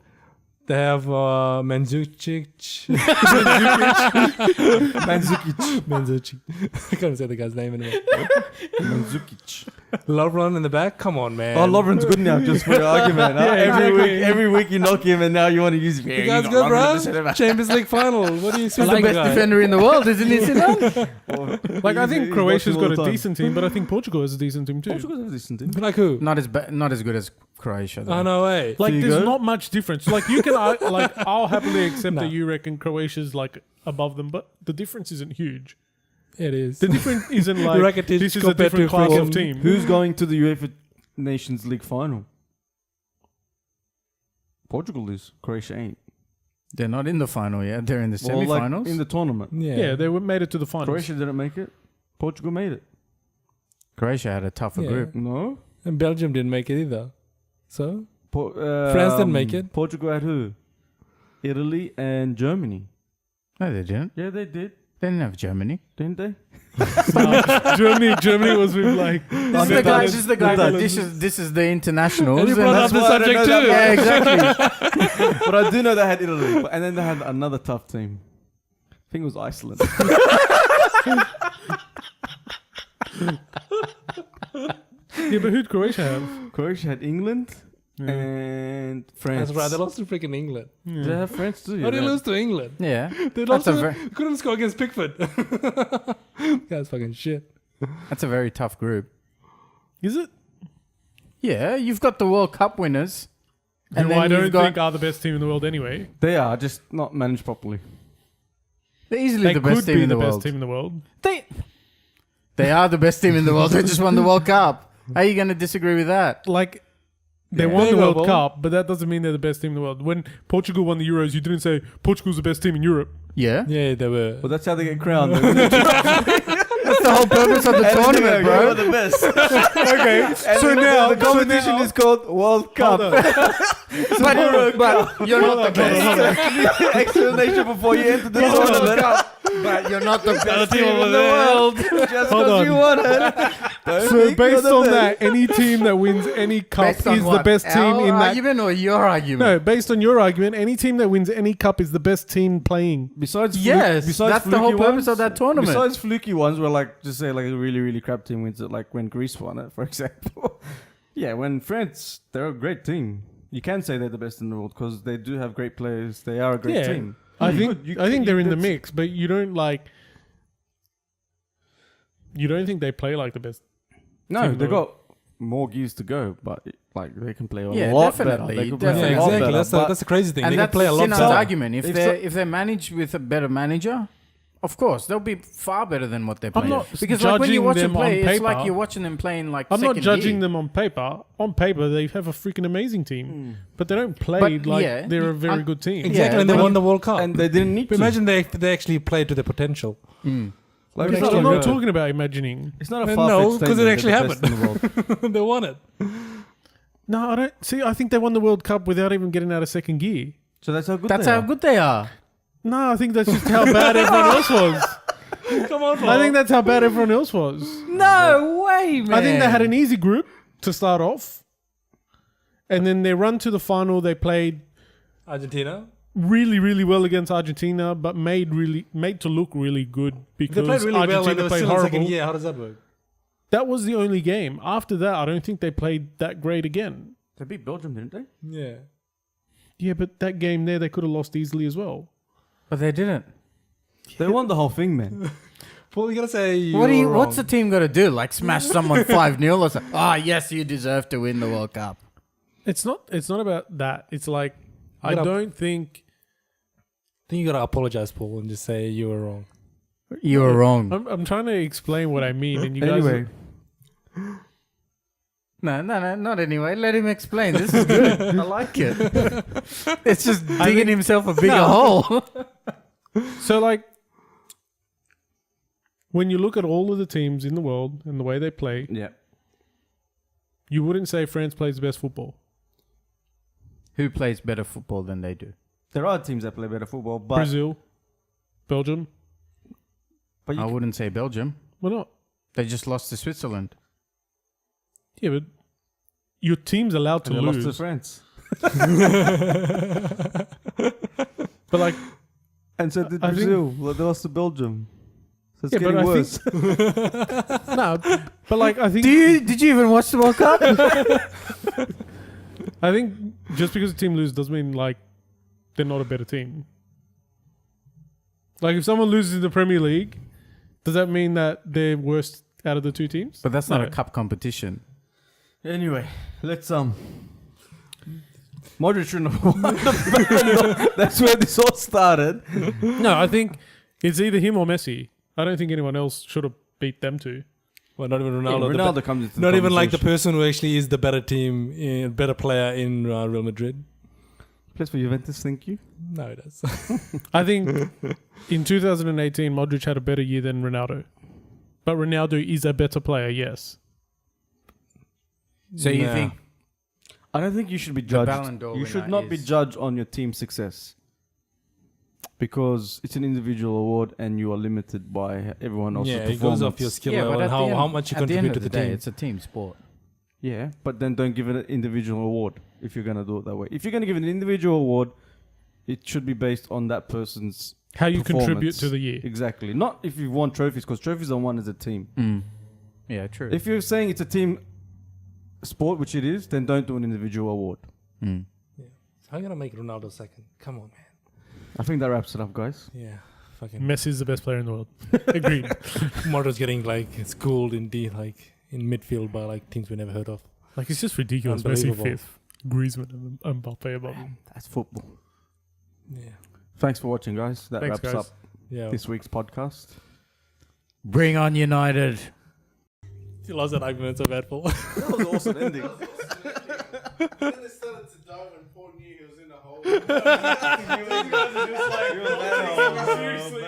They have Mandzukic. Mandzukic. Mandzukic. I can't say the guy's name anymore. Mandzukic. Lovren in the back. Come on, man. Oh, Lovren's good now, just for the argument. Huh? Every week you knock him, and now you want to use him. The guy's good, bro. Champions League final. What do you He's say? the best defender in the world, isn't he, Sinan? Like, I think Croatia's got a decent team, but I think Portugal has a decent team too. Portugal has a decent team. Like who? Not as good as Croatia. Though. Oh, no way. Like, There you there's go. not much difference. Like, you can, I'll happily accept Nah. that you reckon Croatia's like above them, but the difference isn't huge. It is. The difference isn't like Rakitic this is a compared different to class of freaking- team. Who's going to the UEFA Nations League final? Portugal is. Croatia ain't. They're not in the final yet. They're in the semi-finals. In the tournament. Yeah, they made it to the finals. Croatia didn't make it. Portugal made it. Croatia had a tougher Yeah. group. No. And Belgium didn't make it either. So? France France didn't make it. Portugal had who? Italy and Germany. No, they didn't. Yeah, they did. They didn't have Germany. Didn't they? Germany was with like. This is the guy. This is the internationals. And you and brought up that's the why I don't subject know too. that yeah, exactly. But I do know they had Italy. And then they had another tough team. I think it was Iceland. Yeah, but who'd Croatia have? Croatia had England and France. That's right. They lost to freaking England. Did they have France too? How did they lose to England? Yeah, They lost a to, ver- couldn't score against Pickford. Guy's fucking shit. that's a very tough group. Is it? Yeah, you've got the World Cup winners, And then I don't you've got- think are the best team in the world anyway. They are just not managed properly. they're easily They the best could team be in the the best world. team in the world. They are the best team in the world. They just won the World Cup. How are you going to disagree with that? Like, they Yeah. won the There you go, World Bo. Cup, but that doesn't mean they're the best team in the world. When Portugal won the Euros, you didn't say Portugal's the best team in Europe. Yeah, Yeah, they were. Well, that's how they get crowned. that's the whole purpose of the tournament, bro. the best. Okay, So now the competition is called World Cup. But you're not the best. Explanation before you enter the tournament. But you're not the best team team in in the the world. Just Hold because on. you won it. Don't so think you're based the on best. that, any team that wins any cup Based on is the what? best team Our in that. argument or your argument? No, based on your argument, any team that wins any cup is the best team playing. Besides, Yes, besides that's the whole fluky purpose ones, of that tournament. Besides fluky ones, where like just say like a really really crap team wins it, like when Greece won it, for example. Yeah, when France, they're a great team. You can say they're the best in the world because they do have great players. They are a great Yeah. team. I You think could- I think they're in the that's- mix, but you don't like. You don't think they play like the best? No, team in they the got more gears to go, but like they can play a Yeah, lot definitely, better. They could Yeah, play definitely. a lot exactly. better, That's the crazy thing. And They can that's play a lot Sinan's better. argument. If If they're managed with a better manager, of course they'll be far better than what they're I'm playing. not Because like when you judging watch them them play, on it's like paper. you're watching them playing like. I'm not second judging gear. them on paper. On paper, they have a freaking amazing team, but they don't play But, like yeah, they're a very good team. Exactly, Yeah, and they but- won the World Cup. and they didn't need But to. imagine they actually played to their potential. Like, It's it's not- not, I'm a- not talking about imagining. it's not a No, far-fetched 'cause it statement actually they're the best in the world. They won it. No, I don't see. I think they won the World Cup without even getting out of second gear. So that's how good That's they how are. good they are. No, I think that's just how bad everyone else was. Come on, I think that's how bad everyone else was. No way, man. I think they had an easy group to start off, and then their run to the final, they played Argentina. really, really well against Argentina, but made to look really good because They played really well and Argentina they were played still in horrible. second year. How does that work? That was the only game. After that, I don't think they played that great again. They beat Belgium, didn't they? Yeah. Yeah, but that game there, they could have lost easily as well. But they didn't. They won the whole thing, man. Paul, you gotta say What's the team got to do? Like smash someone 5-0 or something? Oh, yes, you deserve to win the World Cup. It's not about that. It's like I You gotta- don't think I think you gotta apologize, Paul, and just say you were wrong. You were wrong. I'm trying to explain what I mean, and you guys. Anyway, No, not anyway. Let him explain. This is good. I like it. It's just digging himself a bigger hole. So, like, when you look at all of the teams in the world and the way they play, yeah. you wouldn't say France plays the best football. Who plays better football than they do? There are teams that play better football, but Brazil, Belgium. but I you wouldn't say Belgium. Why not? They just lost to Switzerland. Yeah, but your team's allowed to they lost to lose. France, But like, and so did I think- Brazil. Well, they lost to Belgium. So it's Yeah, but getting I worse. No, but like I think Did you even watch the World Cup? I think just because a team loses doesn't mean like they're not a better team. Like if someone loses in the Premier League, does that mean that they're worst out of the two teams? But that's not No. a cup competition. Anyway, let's Modric shouldn't have won the Ballon. That's where this all started. No, I think it's either him or Messi. I don't think anyone else should have beat them two. Well, not even Yeah, Ronaldo. Ronaldo comes into the Not even like the conversation. person who actually is the better team, better player in Real Madrid. Plays for Juventus, thank you. No, it does. I think in 2018, Modric had a better year than Ronaldo. But Ronaldo is a better player, yes. So you Nah. think I don't think you should be the judged. Ballon d'Or You should winner not be is- judged on your team's success. Because it's an individual award and you are limited by everyone else's Yeah, it performance. goes off your skill Yeah, level but and at the end, how much you at the end contribute of to the the day, team. it's a team sport. Yeah, but then don't give it an individual award if you're going to do it that way. If you're going to give an individual award, it should be based on that person's How you contribute performance. to the year. Exactly. Not if you've won trophies, because trophies are won as a team. Yeah, true. If you're saying it's a team sport, which it is, then don't do an individual award. Yeah. So how are you gonna make Ronaldo second? Come on, man. I think that wraps it up, guys. Yeah. Fucking Messi's the best player in the world. Agreed. Modric's getting like schooled in midfield by like teams we never heard of. Like, it's just ridiculous. Messi Unbelievable. fifth. Griezmann and Mbappe above him. That's football. Yeah. Thanks for watching, guys. That Thanks, wraps guys. up Yeah. this week's podcast. Bring on United. You lost that argument so bad, Paul. That was an awesome ending. Then they started to dive and Paul knew he was in a hole. You guys are just like, seriously.